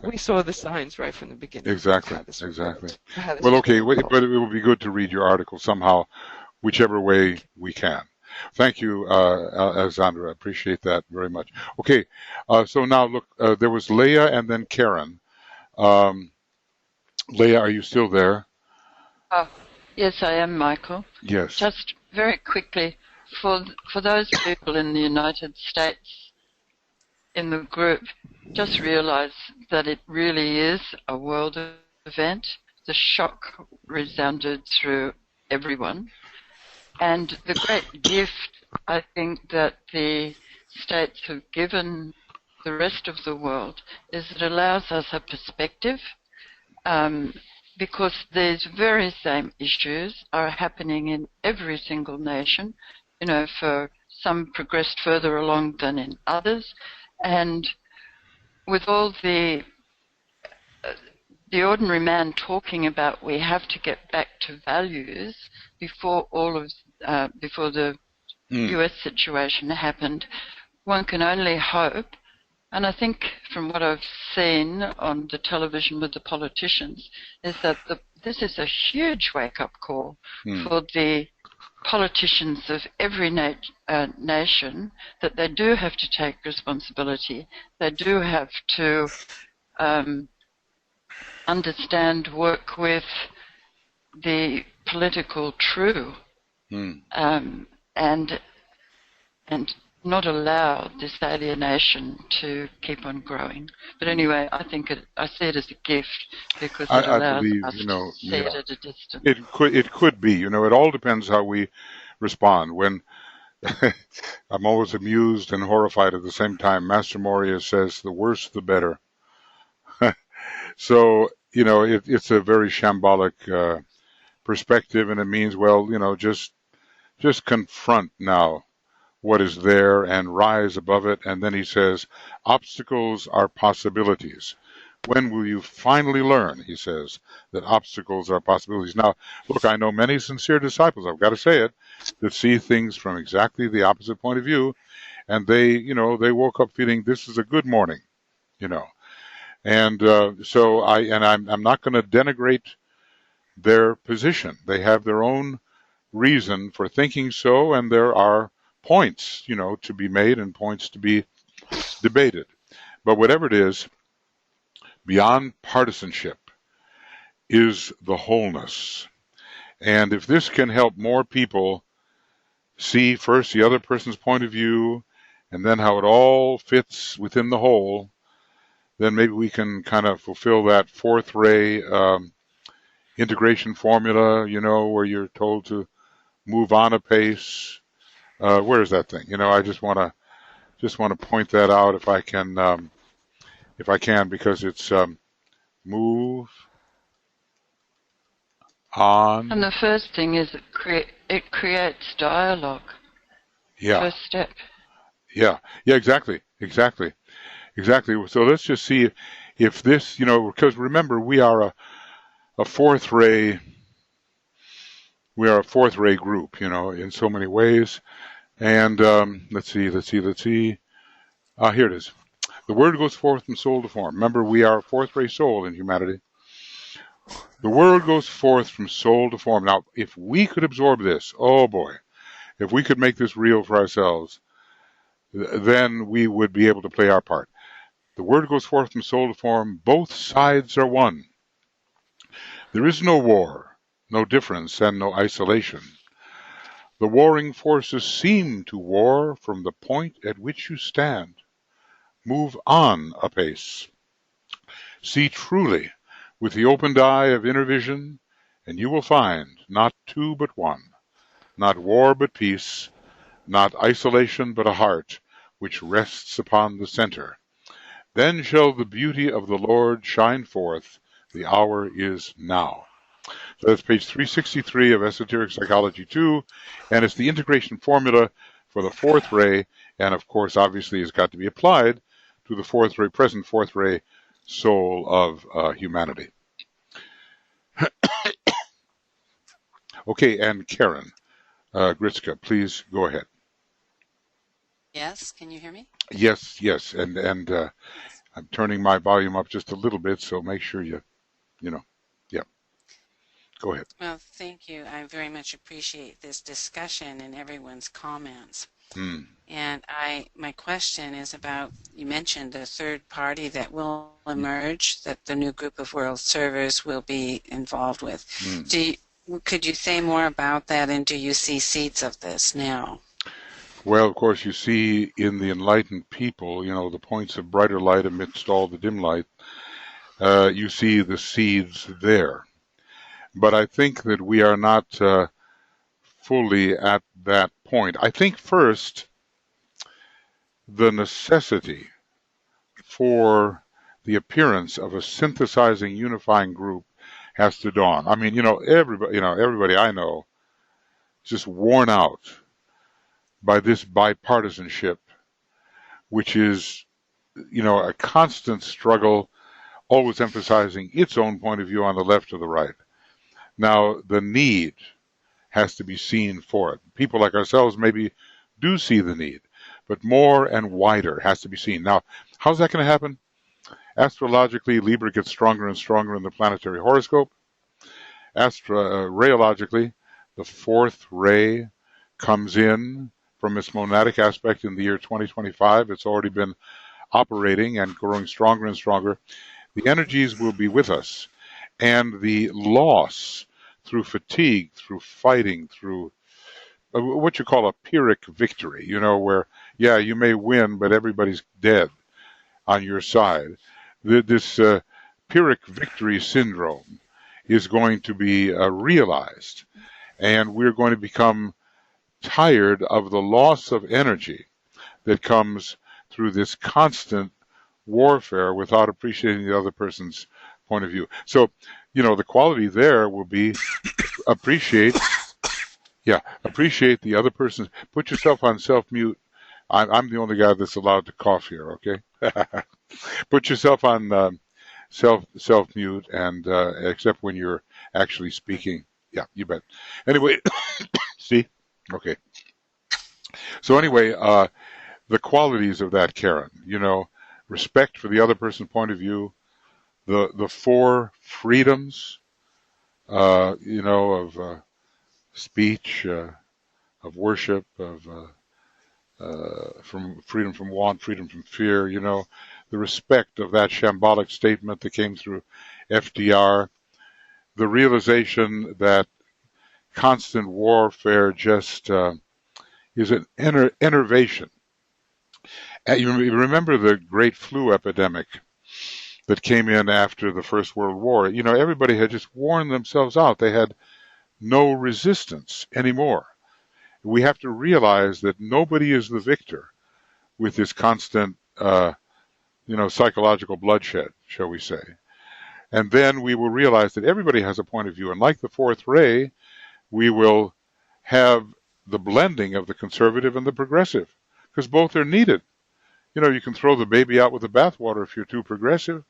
D: we saw the signs right from the beginning.
A: Exactly. Well, okay, but it will be good to read your article somehow, whichever way we can. Thank you, Alexandra. I appreciate that very much. Okay, so now look, there was Leah and then Karen. Leah, are you still there?
E: Yes, I am, Michael.
A: Yes.
E: Just very quickly, for those people in the United States in the group, just realize that it really is a world event. The shock resounded through everyone. And the great gift, I think, that the states have given the rest of the world is it allows us a perspective, because these very same issues are happening in every single nation, for some progressed further along than in others. And with all the ordinary man talking about we have to get back to values before the US situation happened, one can only hope, and I think from what I've seen on the television with the politicians, is that this is a huge wake-up call for the politicians of every nation, that they do have to take responsibility. They do have to understand, work with the political true, and not allow this alienation to keep on growing. But anyway, I see it as a gift, because it allows us to see it at a distance.
A: It could be. It all depends how we respond. When I'm always amused and horrified at the same time, Master Moria says, "The worse, the better." So it's a very shambolic perspective, and it means, well, just confront now what is there and rise above it. And then he says, obstacles are possibilities. When will you finally learn, he says, that obstacles are possibilities? Now, look, I know many sincere disciples, I've got to say it, that see things from exactly the opposite point of view, and they woke up feeling this is a good morning, And so I'm not going to denigrate their position. They have their own reason for thinking so, and there are points, to be made and points to be debated. But whatever it is, beyond partisanship is the wholeness. And if this can help more people see first the other person's point of view and then how it all fits within the whole, then maybe we can kind of fulfill that fourth ray integration formula, where you're told to move on a pace. Where is that thing? I just want to point that out if I can, because it's move on.
E: And the first thing is it creates dialogue.
A: Yeah.
E: First step.
A: Yeah. Exactly. So let's just see if this, because remember, we are a fourth ray. We are a fourth ray group, in so many ways. And let's see. Here it is. The word goes forth from soul to form. Remember, we are a fourth ray soul in humanity. The word goes forth from soul to form. Now, if we could absorb this, oh boy, if we could make this real for ourselves, then we would be able to play our part. The word goes forth from soul to form. Both sides are one. There is no war, no difference, and no isolation. The warring forces seem to war from the point at which you stand. Move on a pace. See truly with the opened eye of inner vision, and you will find not two but one, not war but peace, not isolation but a heart which rests upon the center. Then shall the beauty of the Lord shine forth. The hour is now. So that's page 363 of Esoteric Psychology 2, and it's the integration formula for the fourth ray, and of course, obviously, it's got to be applied to the present fourth ray soul of humanity. Okay, and Karen Gritska, please go ahead.
F: Yes, can you hear me?
A: Yes, and I'm turning my volume up just a little bit, so make sure yeah. Go ahead.
F: Well, thank you. I very much appreciate this discussion and everyone's comments. And my question is about, you mentioned a third party that will emerge, that the new group of world servers will be involved with. Could you say more about that, and do you see seeds of this now?
A: Well, of course, you see in the enlightened people, the points of brighter light amidst all the dim light, you see the seeds there. But I think that we are not fully at that point. I think first, the necessity for the appearance of a synthesizing, unifying group has to dawn. I mean, everybody I know is just worn out by this bipartisanship, which is, a constant struggle, always emphasizing its own point of view on the left or the right. Now, the need has to be seen for it. People like ourselves maybe do see the need, but more and wider has to be seen. Now, how's that going to happen? Astrologically, Libra gets stronger and stronger in the planetary horoscope. Rayologically, the fourth ray comes in from its monadic aspect in the year 2025. It's already been operating and growing stronger and stronger. The energies will be with us, and the loss through fatigue, through fighting, through what you call a Pyrrhic victory, where, yeah, you may win, but everybody's dead on your side. This Pyrrhic victory syndrome is going to be realized, and we're going to become tired of the loss of energy that comes through this constant warfare without appreciating the other person's point of view. So, the quality there will be appreciate the other person's. Put yourself on self-mute. I'm the only guy that's allowed to cough here, okay? Put yourself on self-mute, and except when you're actually speaking. Yeah, you bet. Anyway, see? Okay. So anyway, the qualities of that, Karen, respect for the other person's point of view, the four freedoms, of speech, of worship, of from freedom from want, freedom from fear, the respect of that shambolic statement that came through FDR, the realization that constant warfare just is an enervation. You remember the great flu epidemic that came in after the First World War? Everybody had just worn themselves out. They had no resistance anymore. We have to realize that nobody is the victor with this constant, psychological bloodshed, shall we say. And then we will realize that everybody has a point of view. And like the fourth ray, we will have the blending of the conservative and the progressive, because both are needed. You can throw the baby out with the bathwater if you're too progressive.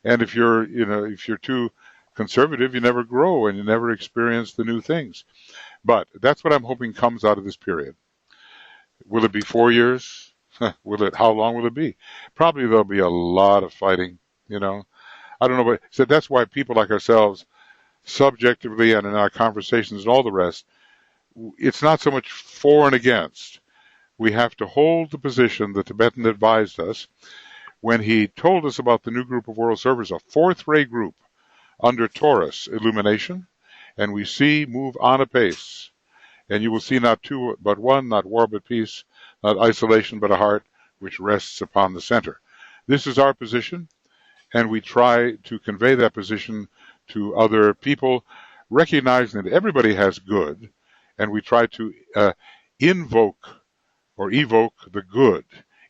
A: And if you're too conservative, you never grow and you never experience the new things. But that's what I'm hoping comes out of this period. Will it be 4 years? How long will it be? Probably there'll be a lot of fighting, I don't know, but so that's why people like ourselves, subjectively and in our conversations and all the rest, it's not so much for and against. We have to hold the position the Tibetan advised us when he told us about the new group of world servers, a fourth ray group under Taurus illumination, and we see move on apace. And you will see not two but one, not war but peace, not isolation but a heart which rests upon the center. This is our position, and we try to convey that position to other people, recognizing that everybody has good, and we try to invoke or evoke the good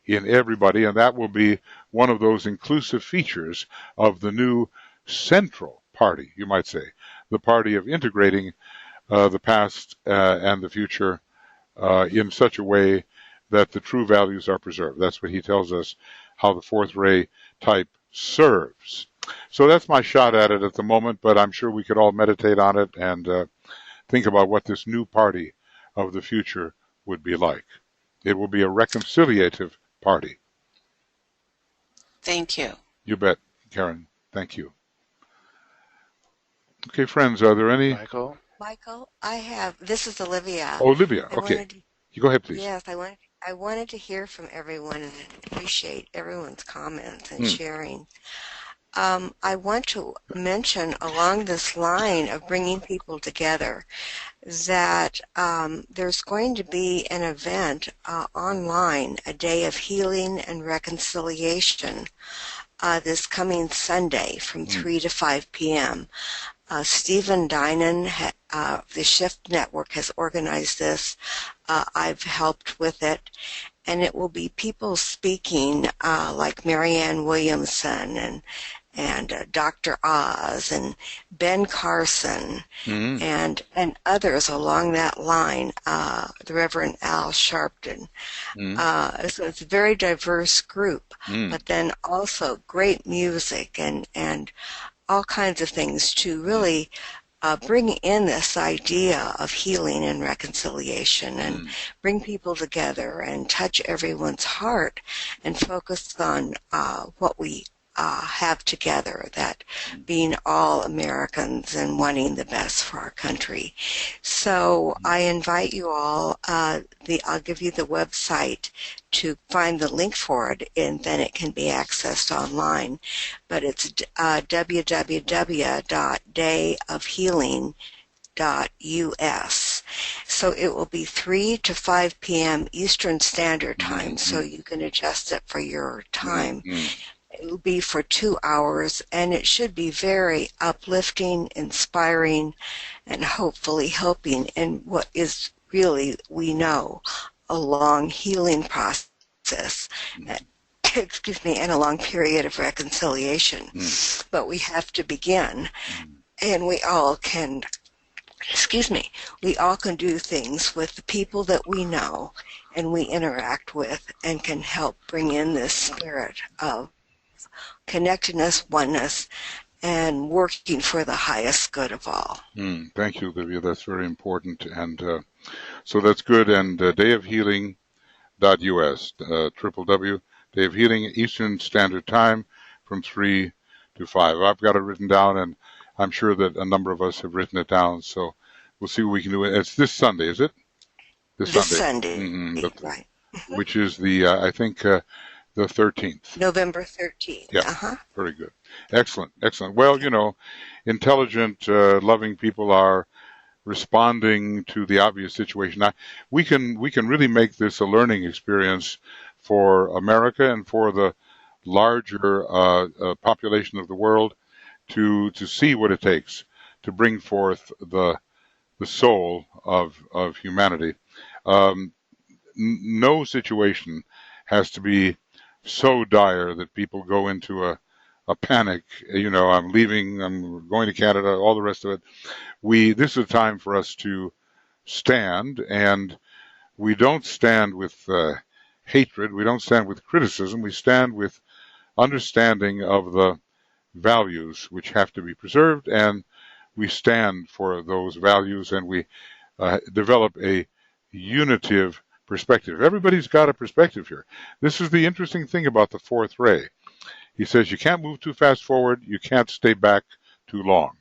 A: in everybody, and that will be one of those inclusive features of the new central party, you might say, the party of integrating the past and the future in such a way that the true values are preserved. That's what he tells us, how the fourth ray type serves. So that's my shot at it at the moment, but I'm sure we could all meditate on it and think about what this new party of the future would be like. It will be a reconciliative party.
F: Thank you.
A: You bet, Karen. Thank you. Okay, friends, are there any?
G: Michael, this is Olivia.
A: Oh, Olivia, okay. You go ahead, please.
G: Yes, I wanted to hear from everyone and appreciate everyone's comments and sharing. I want to mention along this line of bringing people together that there's going to be an event online, a day of healing and reconciliation, this coming Sunday from 3 to 5 p.m. Stephen Dinan, the Shift Network, has organized this. I've helped with it. And it will be people speaking like Marianne Williamson and Dr. Oz and Ben Carson and others along that line, the Reverend Al Sharpton. So it's a very diverse group, but then also great music and all kinds of things to really bring in this idea of healing and reconciliation and bring people together and touch everyone's heart and focus on what we have together, that being all Americans and wanting the best for our country. So I invite you all, I'll give you the website to find the link for it, and then it can be accessed online. But it's www.dayofhealing.us. So it will be 3 to 5 p.m. Eastern Standard Time, so you can adjust it for your time. It will be for 2 hours, and it should be very uplifting, inspiring, and hopefully helping in what is really, we know, a long healing process. Excuse me, and a long period of reconciliation. But we have to begin, and we all can do things with the people that we know and we interact with, and can help bring in this spirit of connectedness, oneness, and working for the highest good of all.
A: Thank you, Olivia. That's very important. And so that's good. And dayofhealing.us, Day of Healing, Eastern Standard Time from 3 to 5. I've got it written down, and I'm sure that a number of us have written it down. So we'll see what we can do. It's this Sunday, is it?
G: This Sunday. Right.
A: Which is the, I think, the 13th.
G: November 13th.
A: Yeah. Very good. Excellent. Well, intelligent, loving people are responding to the obvious situation. Now, we can really make this a learning experience for America and for the larger population of the world to see what it takes to bring forth the soul of humanity. No situation has to be so dire that people go into a panic. I'm leaving, I'm going to Canada, all the rest of it. This is a time for us to stand, and we don't stand with hatred, we don't stand with criticism, we stand with understanding of the values which have to be preserved, and we stand for those values, and we develop a unitive perspective. Everybody's got a perspective here. This is the interesting thing about the fourth ray. He says you can't move too fast forward, you can't stay back too long.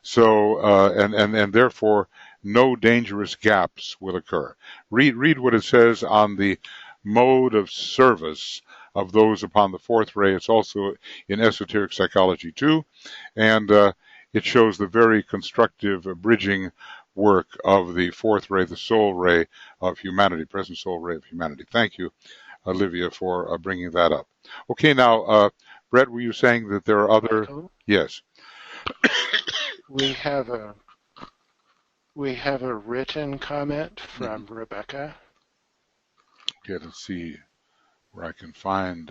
A: So, and therefore, no dangerous gaps will occur. Read what it says on the mode of service of those upon the fourth ray. It's also in esoteric psychology too, and it shows the very constructive bridging work of the fourth ray, the soul ray of humanity, present soul ray of humanity. Thank you, Olivia, for bringing that up. Okay, now, Brett, were you saying that there are other?
H: Michael?
A: Yes.
H: We have a written comment from Rebecca.
A: Okay, let's see where I can find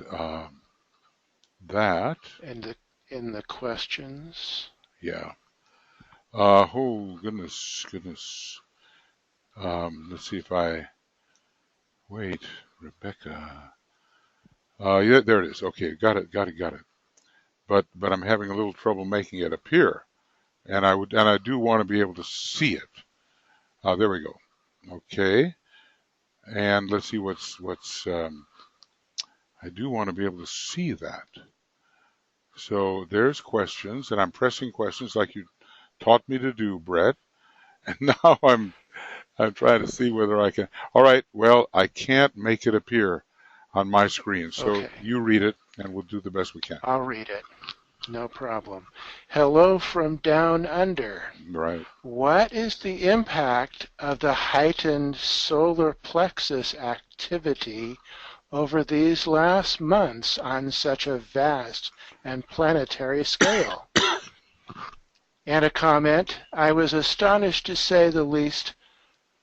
A: that.
H: In the questions.
A: Yeah. Oh, goodness. Let's see if wait, Rebecca. Yeah, there it is. Okay, got it. But I'm having a little trouble making it appear, and I do want to be able to see it. There we go. Okay, and let's see what's. I do want to be able to see that. So there's questions, and I'm pressing questions like you taught me to do, Brett. And now I'm trying to see whether I can. All right. Well, I can't make it appear on my screen, so
H: Okay.
A: You read it, and we'll do the best we can.
H: I'll read it. No problem. Hello from down under.
A: Right.
H: What is the impact of the heightened solar plexus activity over these last months on such a vast and planetary scale? And a comment, I was astonished to say the least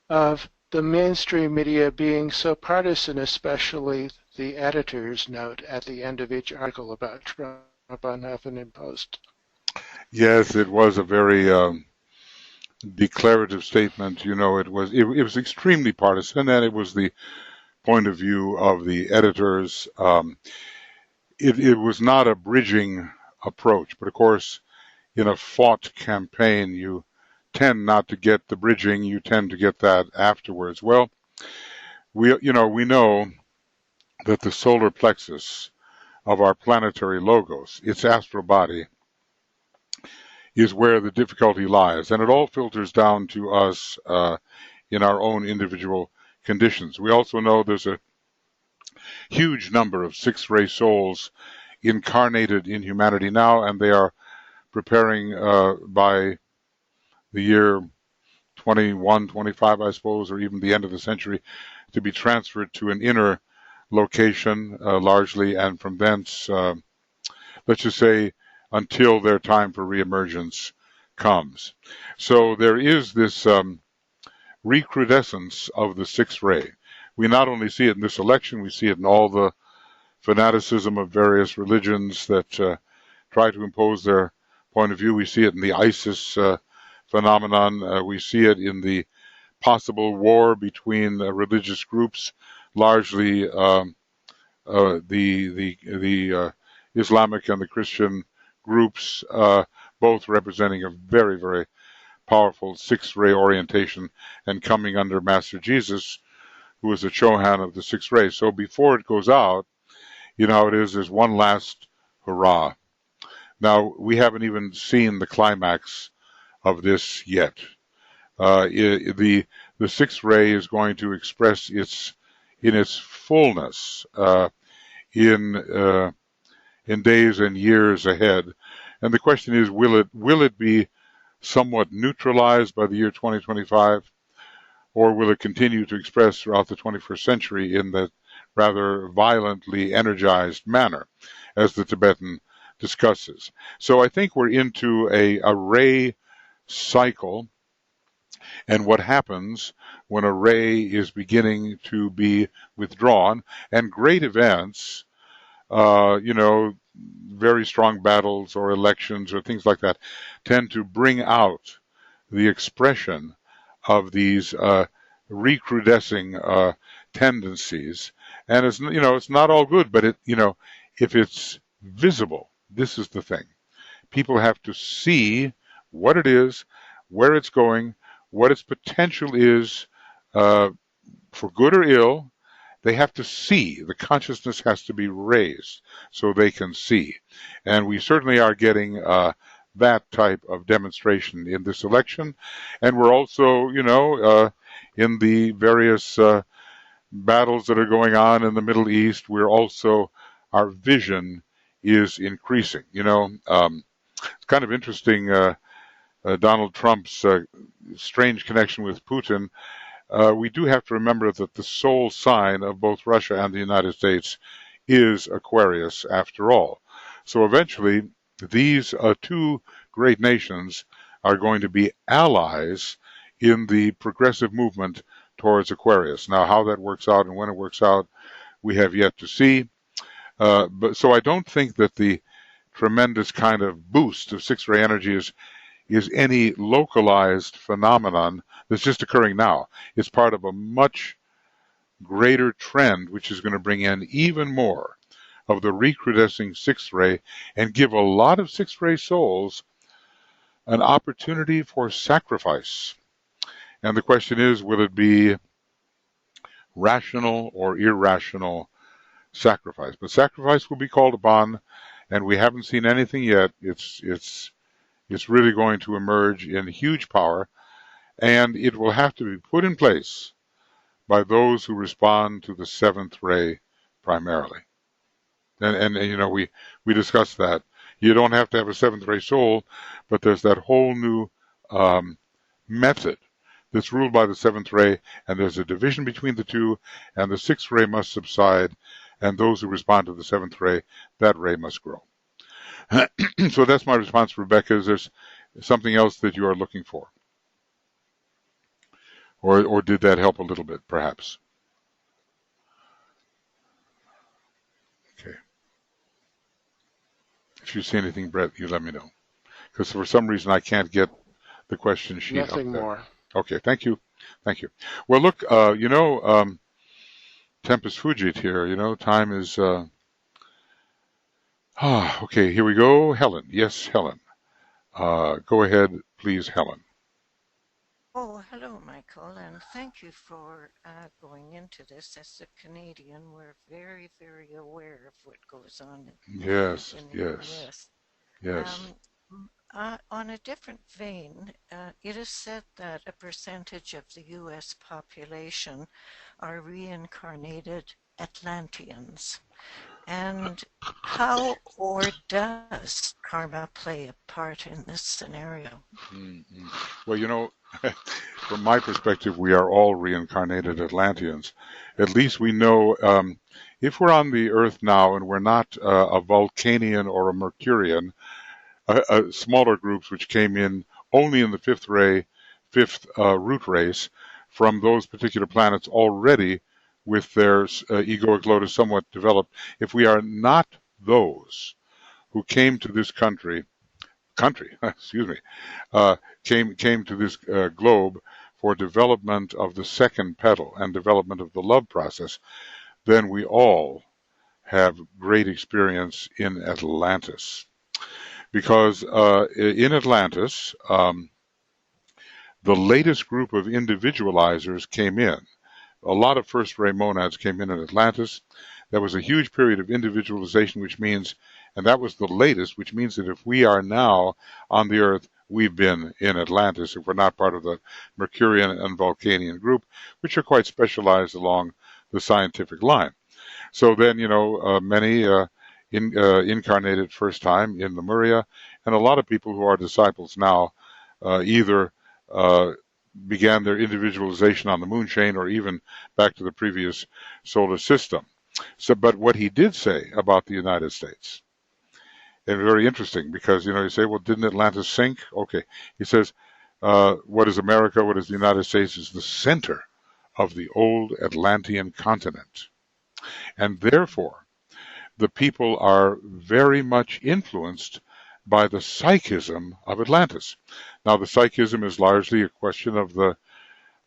H: of the mainstream media being so partisan, especially the editor's note at the end of each article about Trump on Huffington Post.
A: Yes, it was a very declarative statement. It was extremely partisan, and it was the point of view of the editors. It was not a bridging approach, but of course, in a fought campaign, you tend not to get the bridging. You tend to get that afterwards. Well, we know that the solar plexus of our planetary logos, its astral body, is where the difficulty lies, and it all filters down to us in our own individual conditions. We also know there's a huge number of six-ray souls incarnated in humanity now, and they are preparing by the year 21, 25, I suppose, or even the end of the century, to be transferred to an inner location largely, and from thence, let's just say, until their time for reemergence comes. So there is this recrudescence of the sixth ray. We not only see it in this election, we see it in all the fanaticism of various religions that try to impose their point of view. We see it in the ISIS phenomenon. We see it in the possible war between religious groups, largely the Islamic and the Christian groups, both representing a very, very powerful six-ray orientation and coming under Master Jesus, who is a Chohan of the six rays. So before it goes out, you know how it is, there's one last hurrah. Now, we haven't even seen the climax of this yet. The sixth ray is going to express in its fullness in days and years ahead. And the question is, will it be somewhat neutralized by the year 2025, or will it continue to express throughout the 21st century in that rather violently energized manner, as the Tibetan discusses? So I think we're into a ray cycle, and what happens when a ray is beginning to be withdrawn, and great events, very strong battles or elections or things like that, tend to bring out the expression of these recrudescing tendencies. And it's not all good, but if it's visible, this is the thing. People have to see what it is, where it's going, what its potential is, for good or ill. They have to see. The consciousness has to be raised so they can see. And we certainly are getting that type of demonstration in this election. And we're also, in the various battles that are going on in the Middle East, our vision is increasing. It's kind of interesting, Donald Trump's strange connection with Putin. We do have to remember that the sole sign of both Russia and the United States is Aquarius, after all. So eventually, these two great nations are going to be allies in the progressive movement towards Aquarius. Now, how that works out and when it works out, we have yet to see. So I don't think that the tremendous kind of boost of six-ray energy is any localized phenomenon that's just occurring now. It's part of a much greater trend, which is going to bring in even more of the recrudescing sixth ray and give a lot of sixth ray souls an opportunity for sacrifice. And the question is, will it be rational or irrational sacrifice? But sacrifice will be called upon, and we haven't seen anything yet. It's really going to emerge in huge power, and it will have to be put in place by those who respond to the seventh ray primarily. And we discussed that. You don't have to have a seventh ray soul, but there's that whole new method that's ruled by the seventh ray, and there's a division between the two, and the sixth ray must subside, and those who respond to the seventh ray, that ray must grow. So that's my response, Rebecca. Is there something else that you are looking for? Or did that help a little bit, perhaps? Okay. If you see anything, Brett, you let me know. Because for some reason I can't get the question sheet up there.
H: Nothing more. Okay,
A: thank you. Well, look, Tempest Fugit here, time is... okay, here we go. Helen. Yes, Helen. Go ahead, please, Helen.
I: Oh, hello, Michael, and thank you for going into this. As a Canadian, we're very, very aware of what goes on
A: Yes,
I: in the
A: yes,
I: U.S.
A: yes.
I: On a different vein, it is said that a percentage of the U.S. population are reincarnated Atlanteans. And how or does karma play a part in this scenario?
A: Mm-hmm. Well, from my perspective, we are all reincarnated Atlanteans. At least we know if we're on the Earth now and we're not a Vulcanian or a Mercurian, smaller groups which came in only in the fifth root race from those particular planets already with their egoic lotus somewhat developed. If we are not those who came to this country, excuse me, uh, came to this globe for development of the second petal and development of the love process, then we all have great experience in Atlantis. Because in Atlantis, the latest group of individualizers came in. A lot of first ray monads came in Atlantis. There was a huge period of individualization, which means, and that was the latest, which means that if we are now on the Earth, we've been in Atlantis, if we're not part of the Mercurian and Vulcanian group, which are quite specialized along the scientific line. So then, many incarnated first time in Lemuria, and a lot of people who are disciples now either uh, began their individualization on the moon chain or even back to the previous solar system. So, but what he did say about the United States, and very interesting because, you say, well, didn't Atlantis sink? Okay. He says, what is America? What is the United States? Is the center of the old Atlantean continent. And therefore, the people are very much influenced by the psychism of Atlantis. Now, the psychism is largely a question of the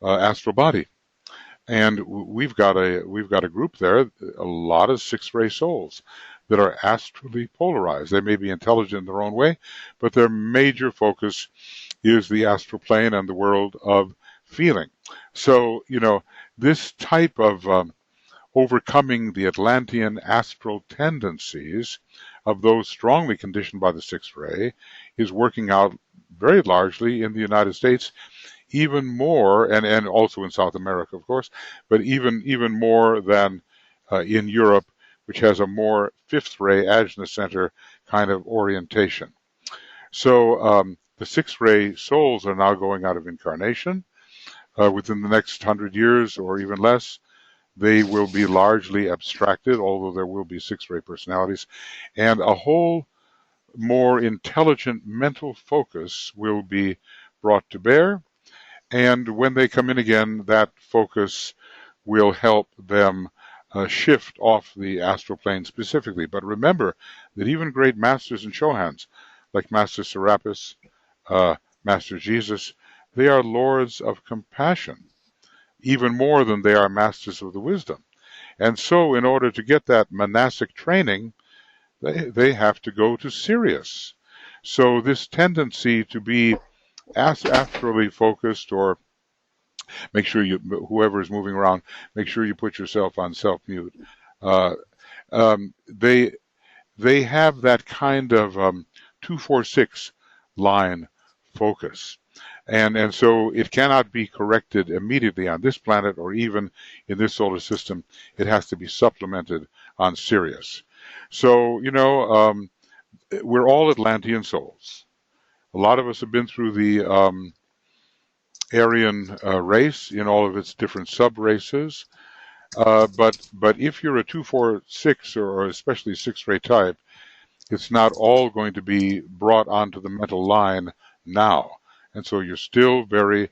A: astral body, and we've got a group there, a lot of six-ray souls that are astrally polarized. They may be intelligent in their own way, but their major focus is the astral plane and the world of feeling. So, this type of overcoming the Atlantean astral tendencies of those strongly conditioned by the sixth ray is working out very largely in the United States, even more, and also in South America, of course, but even more than in Europe, which has a more fifth ray Ajna center kind of orientation. So the sixth ray souls are now going out of incarnation within the next 100 years or even less. They will be largely abstracted, although there will be six-ray personalities, and a whole more intelligent mental focus will be brought to bear. And when they come in again, that focus will help them shift off the astral plane specifically. But remember that even great masters and Chohans, like Master Serapis, Master Jesus, they are lords of compassion, even more than they are masters of the wisdom. And so, in order to get that monastic training, they have to go to Sirius. So, this tendency to be astrally focused, or make sure whoever is moving around, make sure you put yourself on self mute. Uh, they have that kind of 246 line focus. And so it cannot be corrected immediately on this planet or even in this solar system. It has to be supplemented on Sirius. So, we're all Atlantean souls. A lot of us have been through the Aryan race in all of its different sub races. But if you're a 246 or especially six-ray type, it's not all going to be brought onto the mental line now. And so you're still very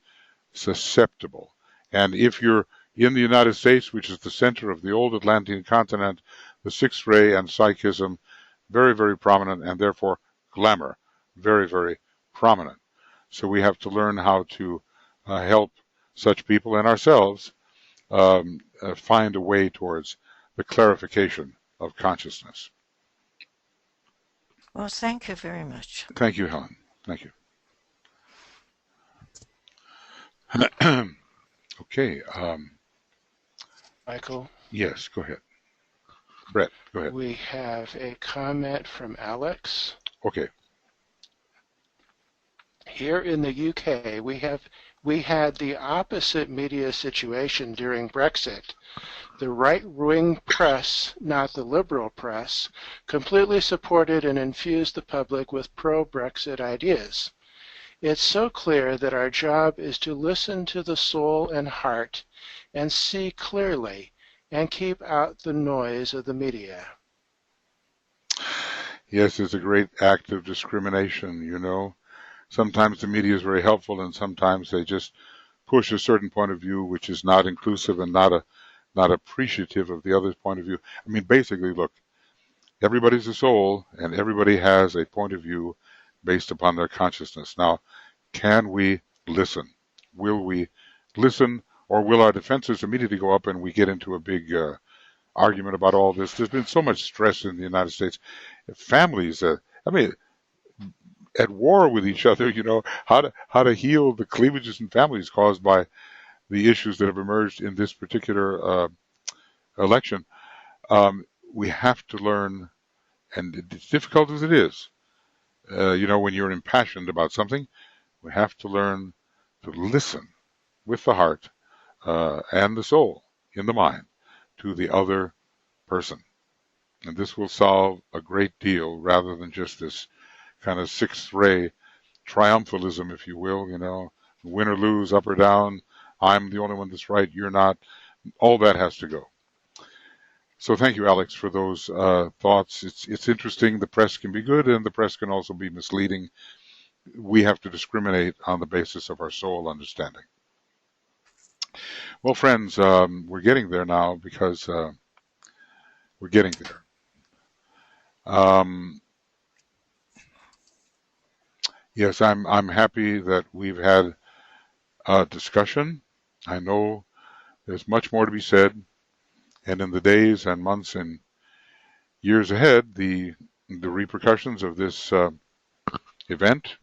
A: susceptible. And if you're in the United States, which is the center of the old Atlantean continent, the sixth ray and psychism, very, very prominent, and therefore glamour, very, very prominent. So we have to learn how to help such people and ourselves find a way towards the clarification of consciousness.
I: Well, thank you very much.
A: Thank you, Helen. Thank you. Okay.
H: Michael,
A: Yes, go ahead. Brett, go ahead.
H: we have a comment from Alex.
A: Okay.
H: Here in the UK, we had the opposite media situation during Brexit. The right-wing press, not the liberal press, completely supported and infused the public with pro-Brexit ideas. It's so clear that our job is to listen to the soul and heart and see clearly and keep out the noise of the media.
A: Yes, it's a great act of discrimination, you know. Sometimes the media is very helpful and sometimes they just push a certain point of view which is not inclusive and not appreciative of the other's point of view. I mean, basically, look, everybody's a soul and everybody has a point of view based upon their consciousness. Now, can we listen? Will we listen, or will our defenses immediately go up and we get into a big argument about all this? There's been so much stress in the United States. Families, I mean, at war with each other, you know, how to heal the cleavages in families caused by the issues that have emerged in this particular election. We have to learn, and as difficult as it is, you know, when you're impassioned about something, we have to learn to listen with the heart and the soul in the mind to the other person. And this will solve a great deal rather than just this kind of sixth ray triumphalism, if you will, you know, win or lose, up or down, I'm the only one that's right, you're not. All that has to go. So thank you, Alex, for those thoughts. It's interesting. The press can be good and the press can also be misleading. We have to discriminate on the basis of our soul understanding. Well, friends, we're getting there now because we're getting there. Yes, I'm happy that we've had a discussion. I know there's much more to be said, and in the days and months and years ahead, the repercussions of this event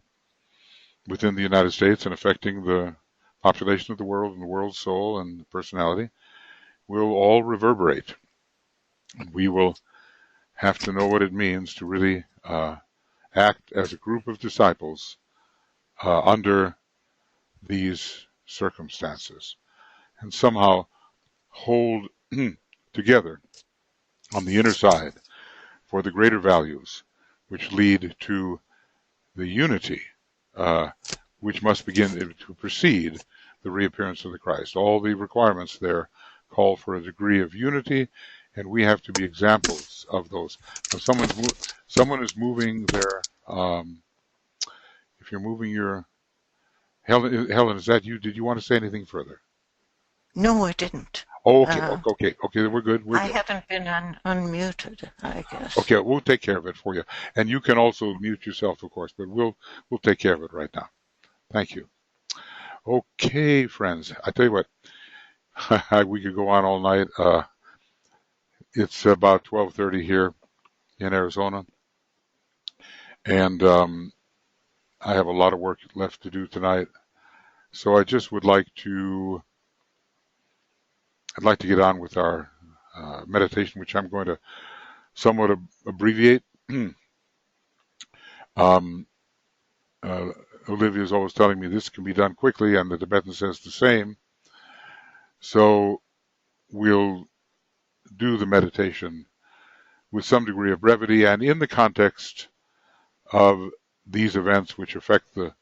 A: within the United States and affecting the population of the world and the world's soul and personality will all reverberate. And we will have to know what it means to really act as a group of disciples under these circumstances and somehow hold together on the inner side for the greater values which lead to the unity which must begin to precede the reappearance of the Christ. All the requirements there call for a degree of unity, and we have to be examples of those. Now, someone is moving their. If you're moving your Helen, is that you? Did you want to say anything further?
I: No, I didn't.
A: Oh, okay, we're good.
I: I haven't been unmuted, I guess.
A: Okay, we'll take care of it for you, and you can also mute yourself, of course, but we'll take care of it right now. Thank you. Okay, friends, I tell you what, we could go on all night. It's about 12:30 here in Arizona, and I have a lot of work left to do tonight. So I just would like to, I'd like to get on with our meditation, which I'm going to somewhat abbreviate. Olivia is always telling me this can be done quickly, and the Tibetan says the same. So we'll do the meditation with some degree of brevity and in the context of these events which affect the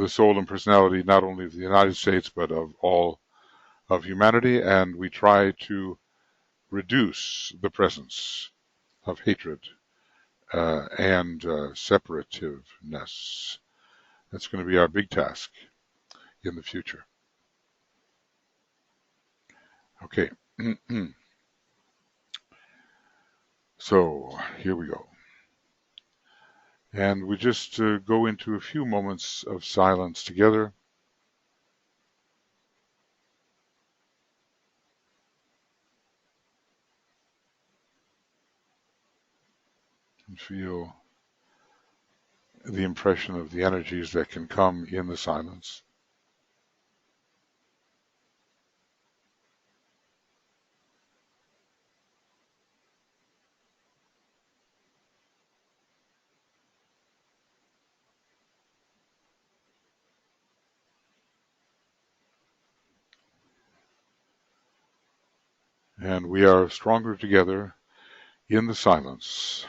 A: soul and personality not only of the United States but of all of humanity, and we try to reduce the presence of hatred and separativeness. That's going to be our big task in the future. Okay. So here we go. And we just go into a few moments of silence together. And feel the impression of the energies that can come in the silence. And we are stronger together in the silence.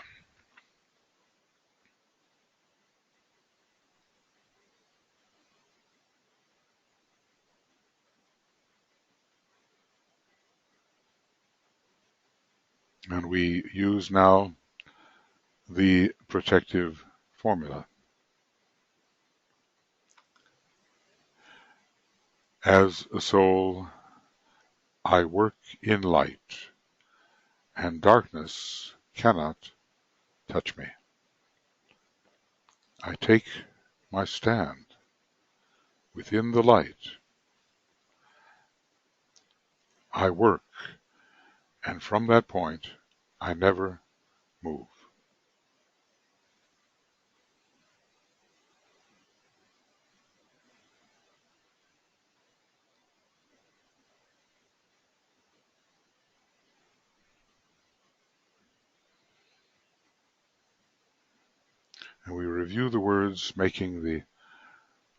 A: And we use now the protective formula. As a soul, I work in light, and darkness cannot touch me. I take my stand within the light. I work, and from that point, I never move. And we review the words, making the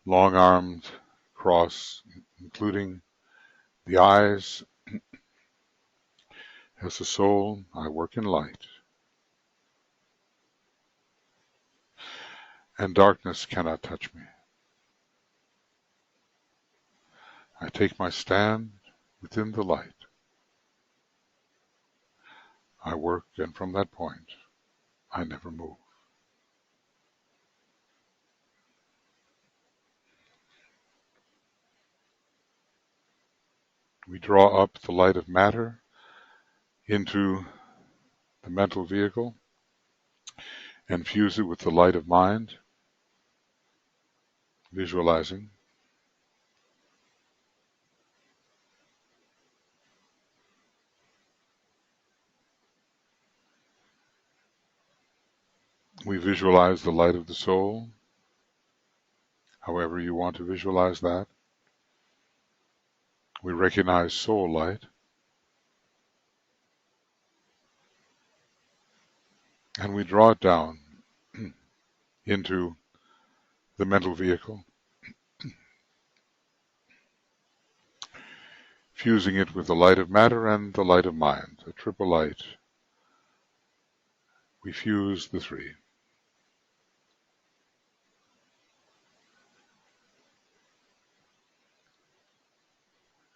A: long-armed cross, including the eyes. As a soul, I work in light, and darkness cannot touch me. I take my stand within the light. I work, and from that point, I never move. We draw up the light of matter into the mental vehicle and fuse it with the light of mind, visualizing. We visualize the light of the soul, however you want to visualize that. We recognize soul light, and we draw it down into the mental vehicle, fusing it with the light of matter and the light of mind, a triple light. We fuse the three.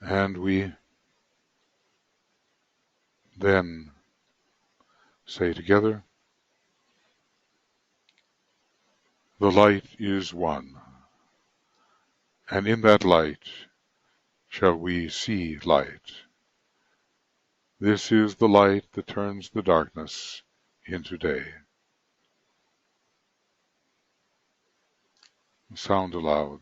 A: And we then say together, the light is one, and in that light shall we see light. This is the light that turns the darkness into day. Sound aloud.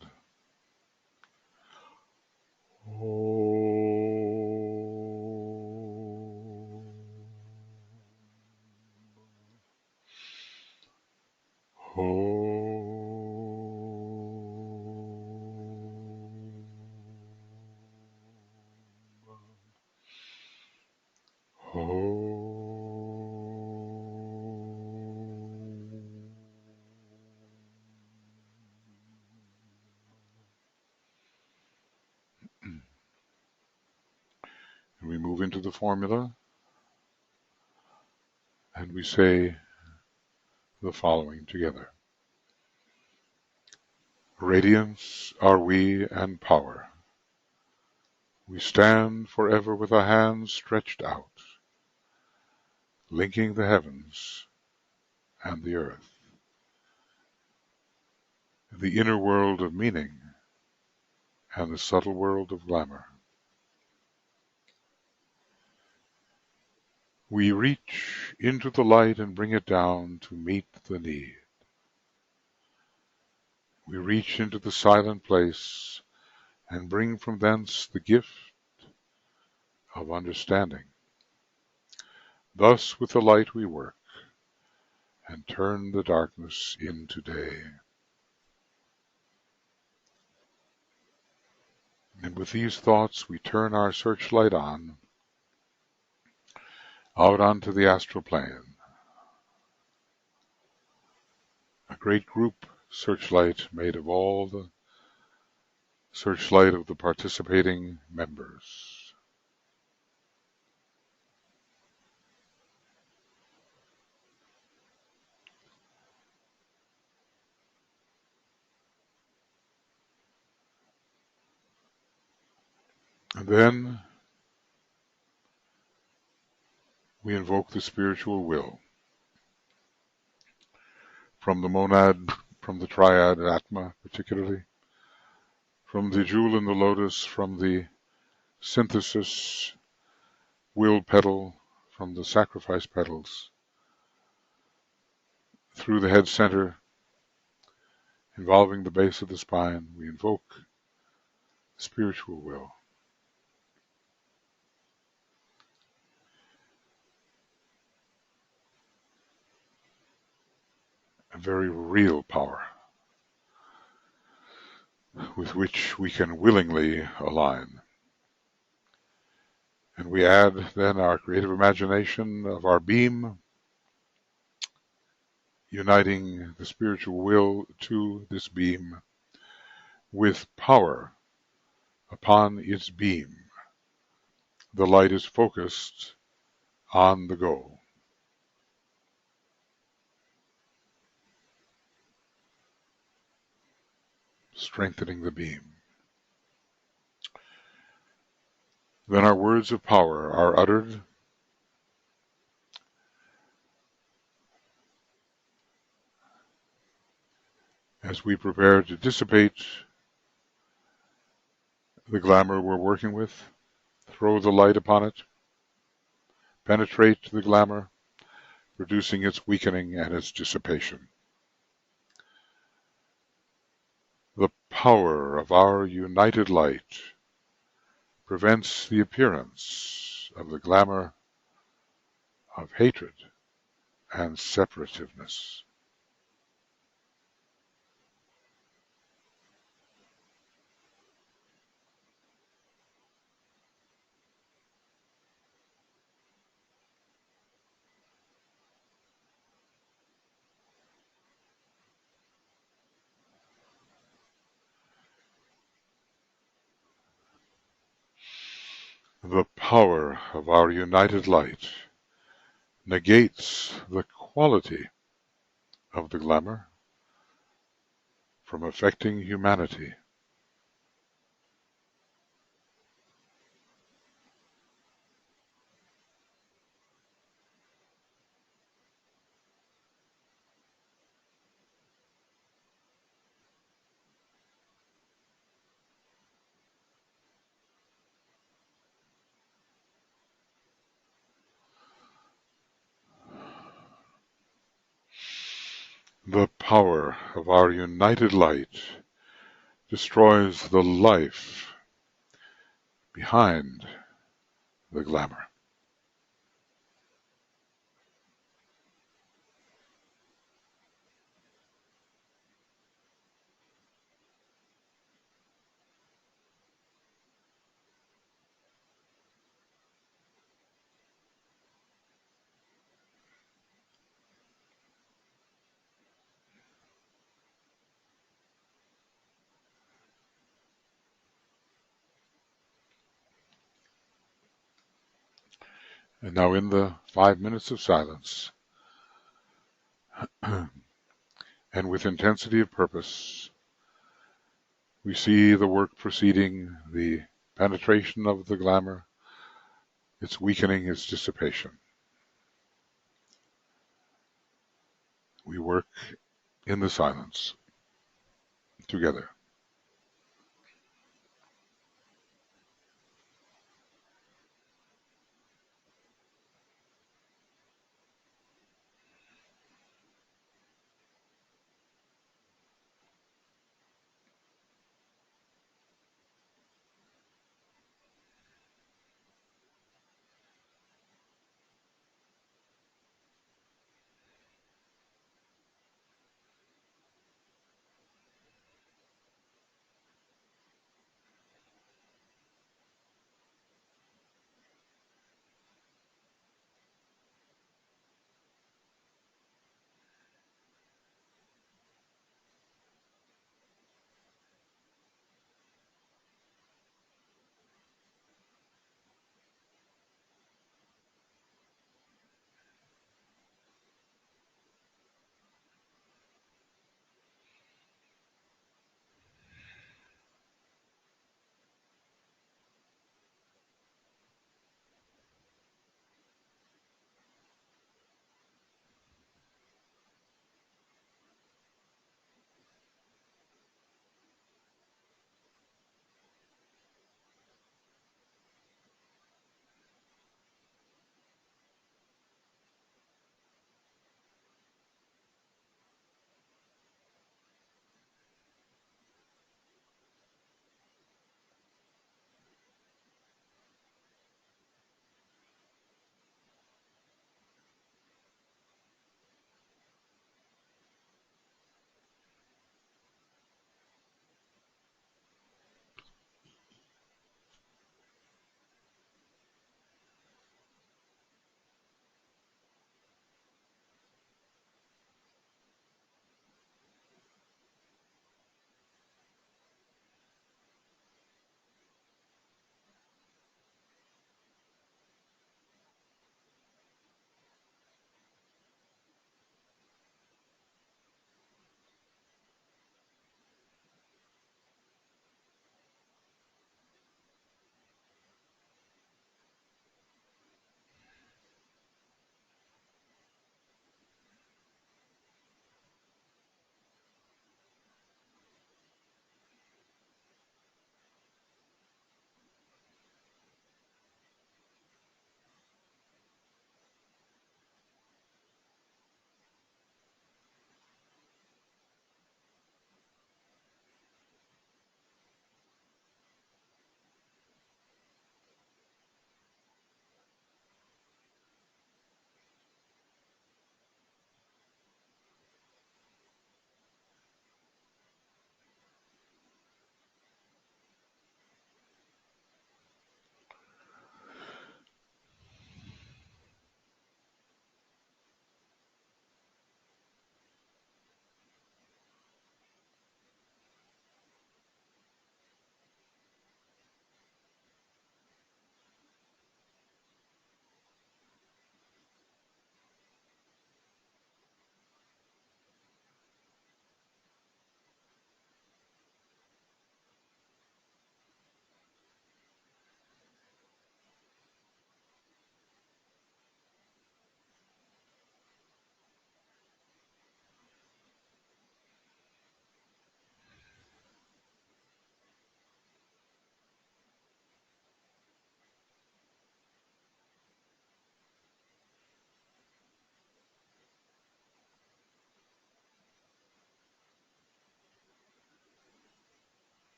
A: And we move into the formula, and we say the following together. Radiance are we and power. We stand forever with our hands stretched out, linking the heavens and the earth, the inner world of meaning and the subtle world of glamour. We reach into the light and bring it down to meet the need. We reach into the silent place and bring from thence the gift of understanding. Thus with the light we work and turn the darkness into day. And with these thoughts we turn our searchlight on, out onto the astral plane. A great group searchlight made of all the searchlight of the participating members. And then we invoke the spiritual will from the monad, from the triad Atma particularly, from the jewel in the lotus, from the synthesis will petal, from the sacrifice petals, through the head center, involving the base of the spine, we invoke spiritual will. A very real power with which we can willingly align. And we add then our creative imagination of our beam, uniting the spiritual will to this beam with power upon its beam. The light is focused on the goal. Strengthening the beam. Then our words of power are uttered as we prepare to dissipate the glamour we're working with, throw the light upon it, penetrate the glamour, producing its weakening and its dissipation. The power of our united light prevents the appearance of the glamour of hatred and separativeness. The power of our united light negates the quality of the glamour from affecting humanity. The power of our united light destroys the life behind the glamour. And now in the 5 minutes of silence, and with intensity of purpose, we see the work proceeding, the penetration of the glamour, its weakening, its dissipation. We work in the silence together.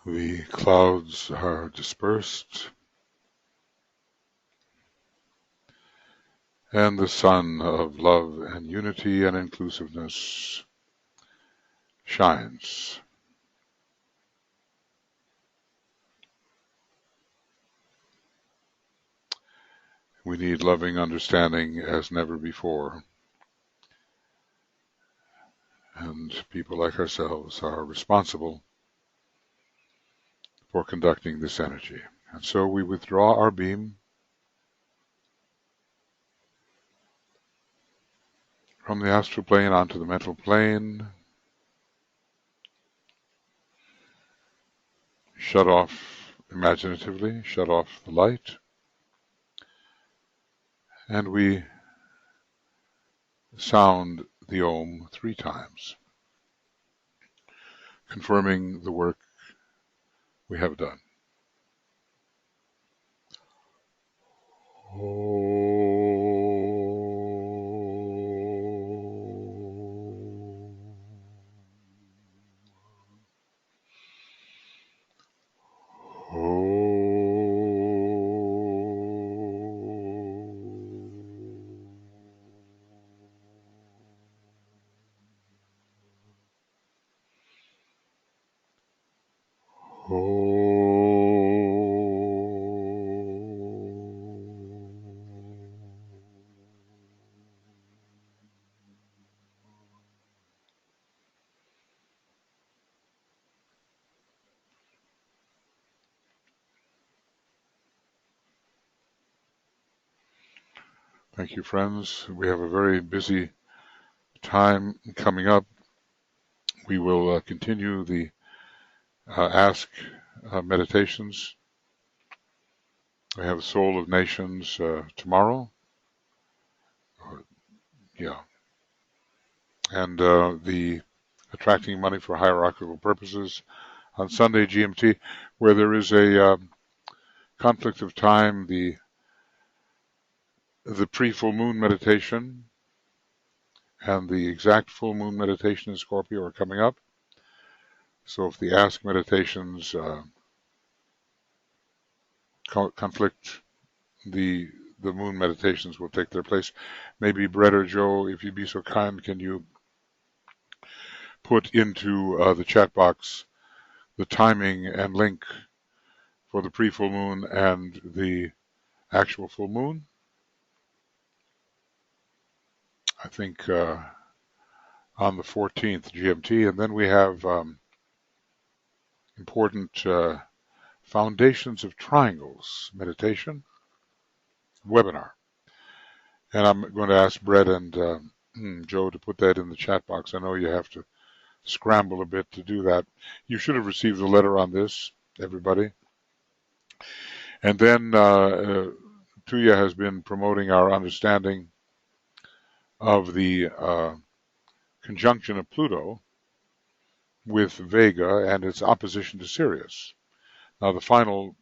A: The clouds are dispersed, and the sun of love and unity and inclusiveness shines. We need loving understanding as never before, and people like ourselves are responsible for conducting this energy. And so we withdraw our beam from the astral plane onto the mental plane, shut off imaginatively, shut off the light, and we sound the Om 3 times, confirming the work we have done. Thank you, friends. We have a very busy time coming up. We will continue the Ask meditations. We have the Soul of Nations tomorrow. Yeah. And the Attracting Money for Hierarchical Purposes on Sunday GMT, where there is a conflict of time. The pre-full moon meditation and the exact full moon meditation in Scorpio are coming up. So if the Ask meditations conflict, the moon meditations will take their place. Maybe Brett or Joe, if you'd be so kind, can you put into the chat box the timing and link for the pre-full moon and the actual full moon? I think on the 14th GMT, and then we have important Foundations of Triangles meditation webinar. And I'm going to ask Brett and Joe to put that in the chat box. I know you have to scramble a bit to do that. You should have received a letter on this, everybody. And then Tuija has been promoting our understanding of the conjunction of Pluto with Vega and its opposition to Sirius. Now, the final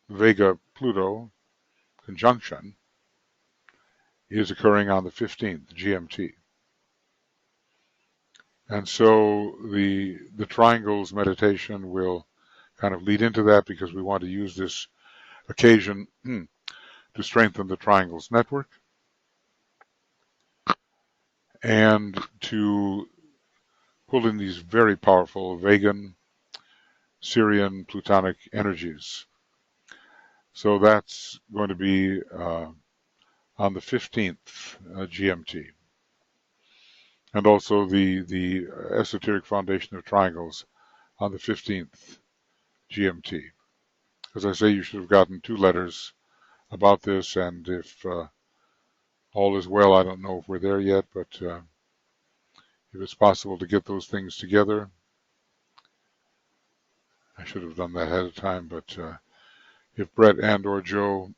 A: Vega-Pluto conjunction is occurring on the 15th GMT. And so the triangles meditation will kind of lead into that, because we want to use this occasion to strengthen the triangles network and to pull in these very powerful Vegan, Syrian, Plutonic energies. So that's going to be on the 15th GMT. And also the Esoteric Foundation of Triangles on the 15th GMT. As I say, you should have gotten 2 letters about this, and if all is well, I don't know if we're there yet, but if it's possible to get those things together, I should have done that ahead of time, but if Brett and or Joe...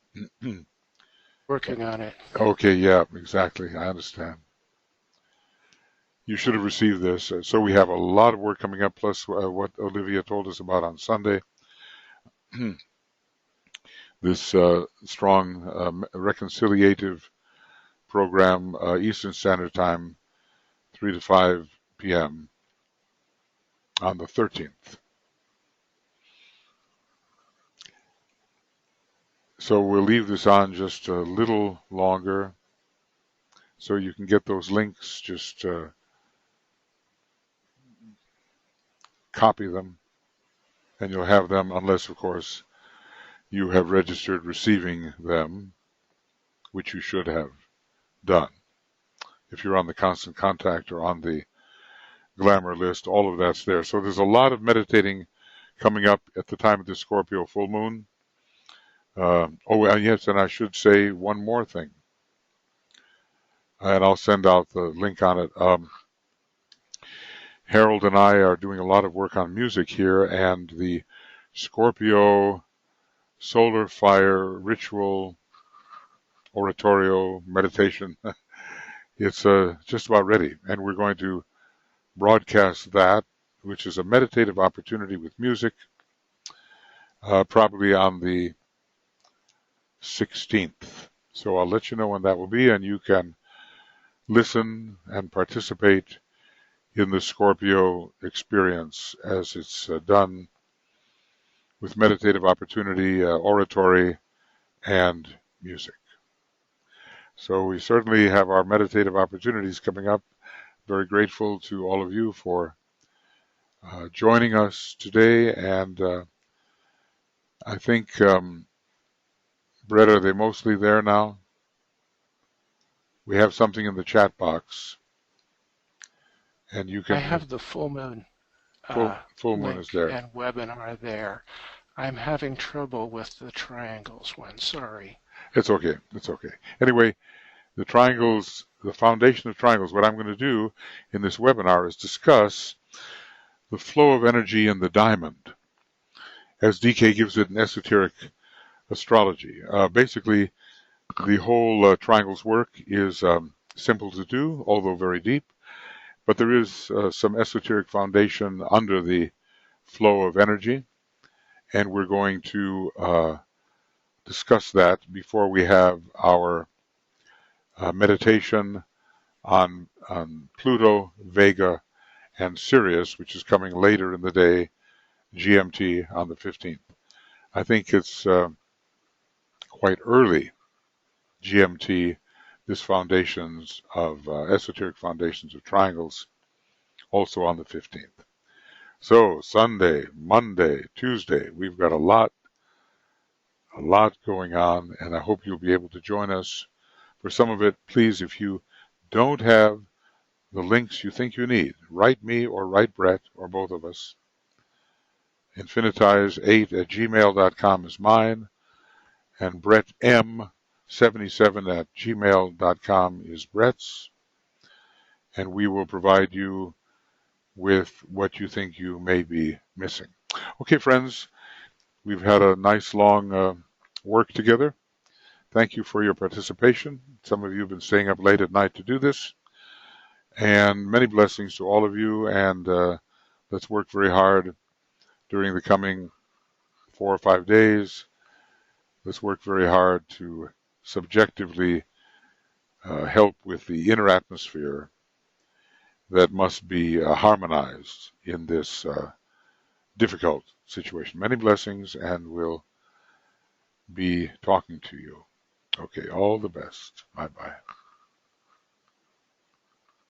H: Working on it.
A: Okay, yeah, exactly. I understand. You should have received this. So we have a lot of work coming up, plus what Olivia told us about on Sunday. This strong reconciliative program, Eastern Standard Time, 3 to 5 p.m. on the 13th. So we'll leave this on just a little longer so you can get those links. Just copy them and you'll have them, unless, of course, you have registered receiving them, which you should have done. If you're on the constant contact or on the glamour list, all of that's there. So there's a lot of meditating coming up at the time of the Scorpio full moon. And yes, and I should say one more thing, and I'll send out the link on it. Harold and I are doing a lot of work on music here, and the Scorpio solar fire ritual oratorio meditation, it's just about ready, and we're going to broadcast that, which is a meditative opportunity with music, probably on the 16th. So I'll let you know when that will be, and you can listen and participate in the Scorpio experience as it's done with meditative opportunity, oratory, and music. So we certainly have our meditative opportunities coming up. Very grateful to all of you for joining us today, and I think, Brett, are they mostly there now? We have something in the chat box, and you can.
H: I have the full moon
A: full moon is there.
H: And webinar there. I'm having trouble with the triangles one. Sorry.
A: It's okay. It's okay. Anyway, the triangles, the foundation of triangles, what I'm going to do in this webinar is discuss the flow of energy in the diamond, as DK gives it in esoteric astrology. Basically, the whole triangles work is simple to do, although very deep, but there is some esoteric foundation under the flow of energy, and we're going to discuss that before we have our meditation on Pluto, Vega, and Sirius, which is coming later in the day, GMT, on the 15th. I think it's quite early, GMT, this foundations of esoteric foundations of triangles, also on the 15th. So Sunday, Monday, Tuesday, we've got a lot going on, and I hope you'll be able to join us for some of it. Please, if you don't have the links you think you need, write me or write Brett or both of us. Infinitize8@gmail.com is mine, and BrettM77@gmail.com is Brett's, and we will provide you with what you think you may be missing. Okay, friends, we've had a nice long work together. Thank you for your participation. Some of you have been staying up late at night to do this, and many blessings to all of you, and let's work very hard during the coming 4 or 5 days. Let's work very hard to subjectively help with the inner atmosphere that must be harmonized in this difficult situation. Many blessings, and we'll be talking to you. Okay, all the best. Bye-bye.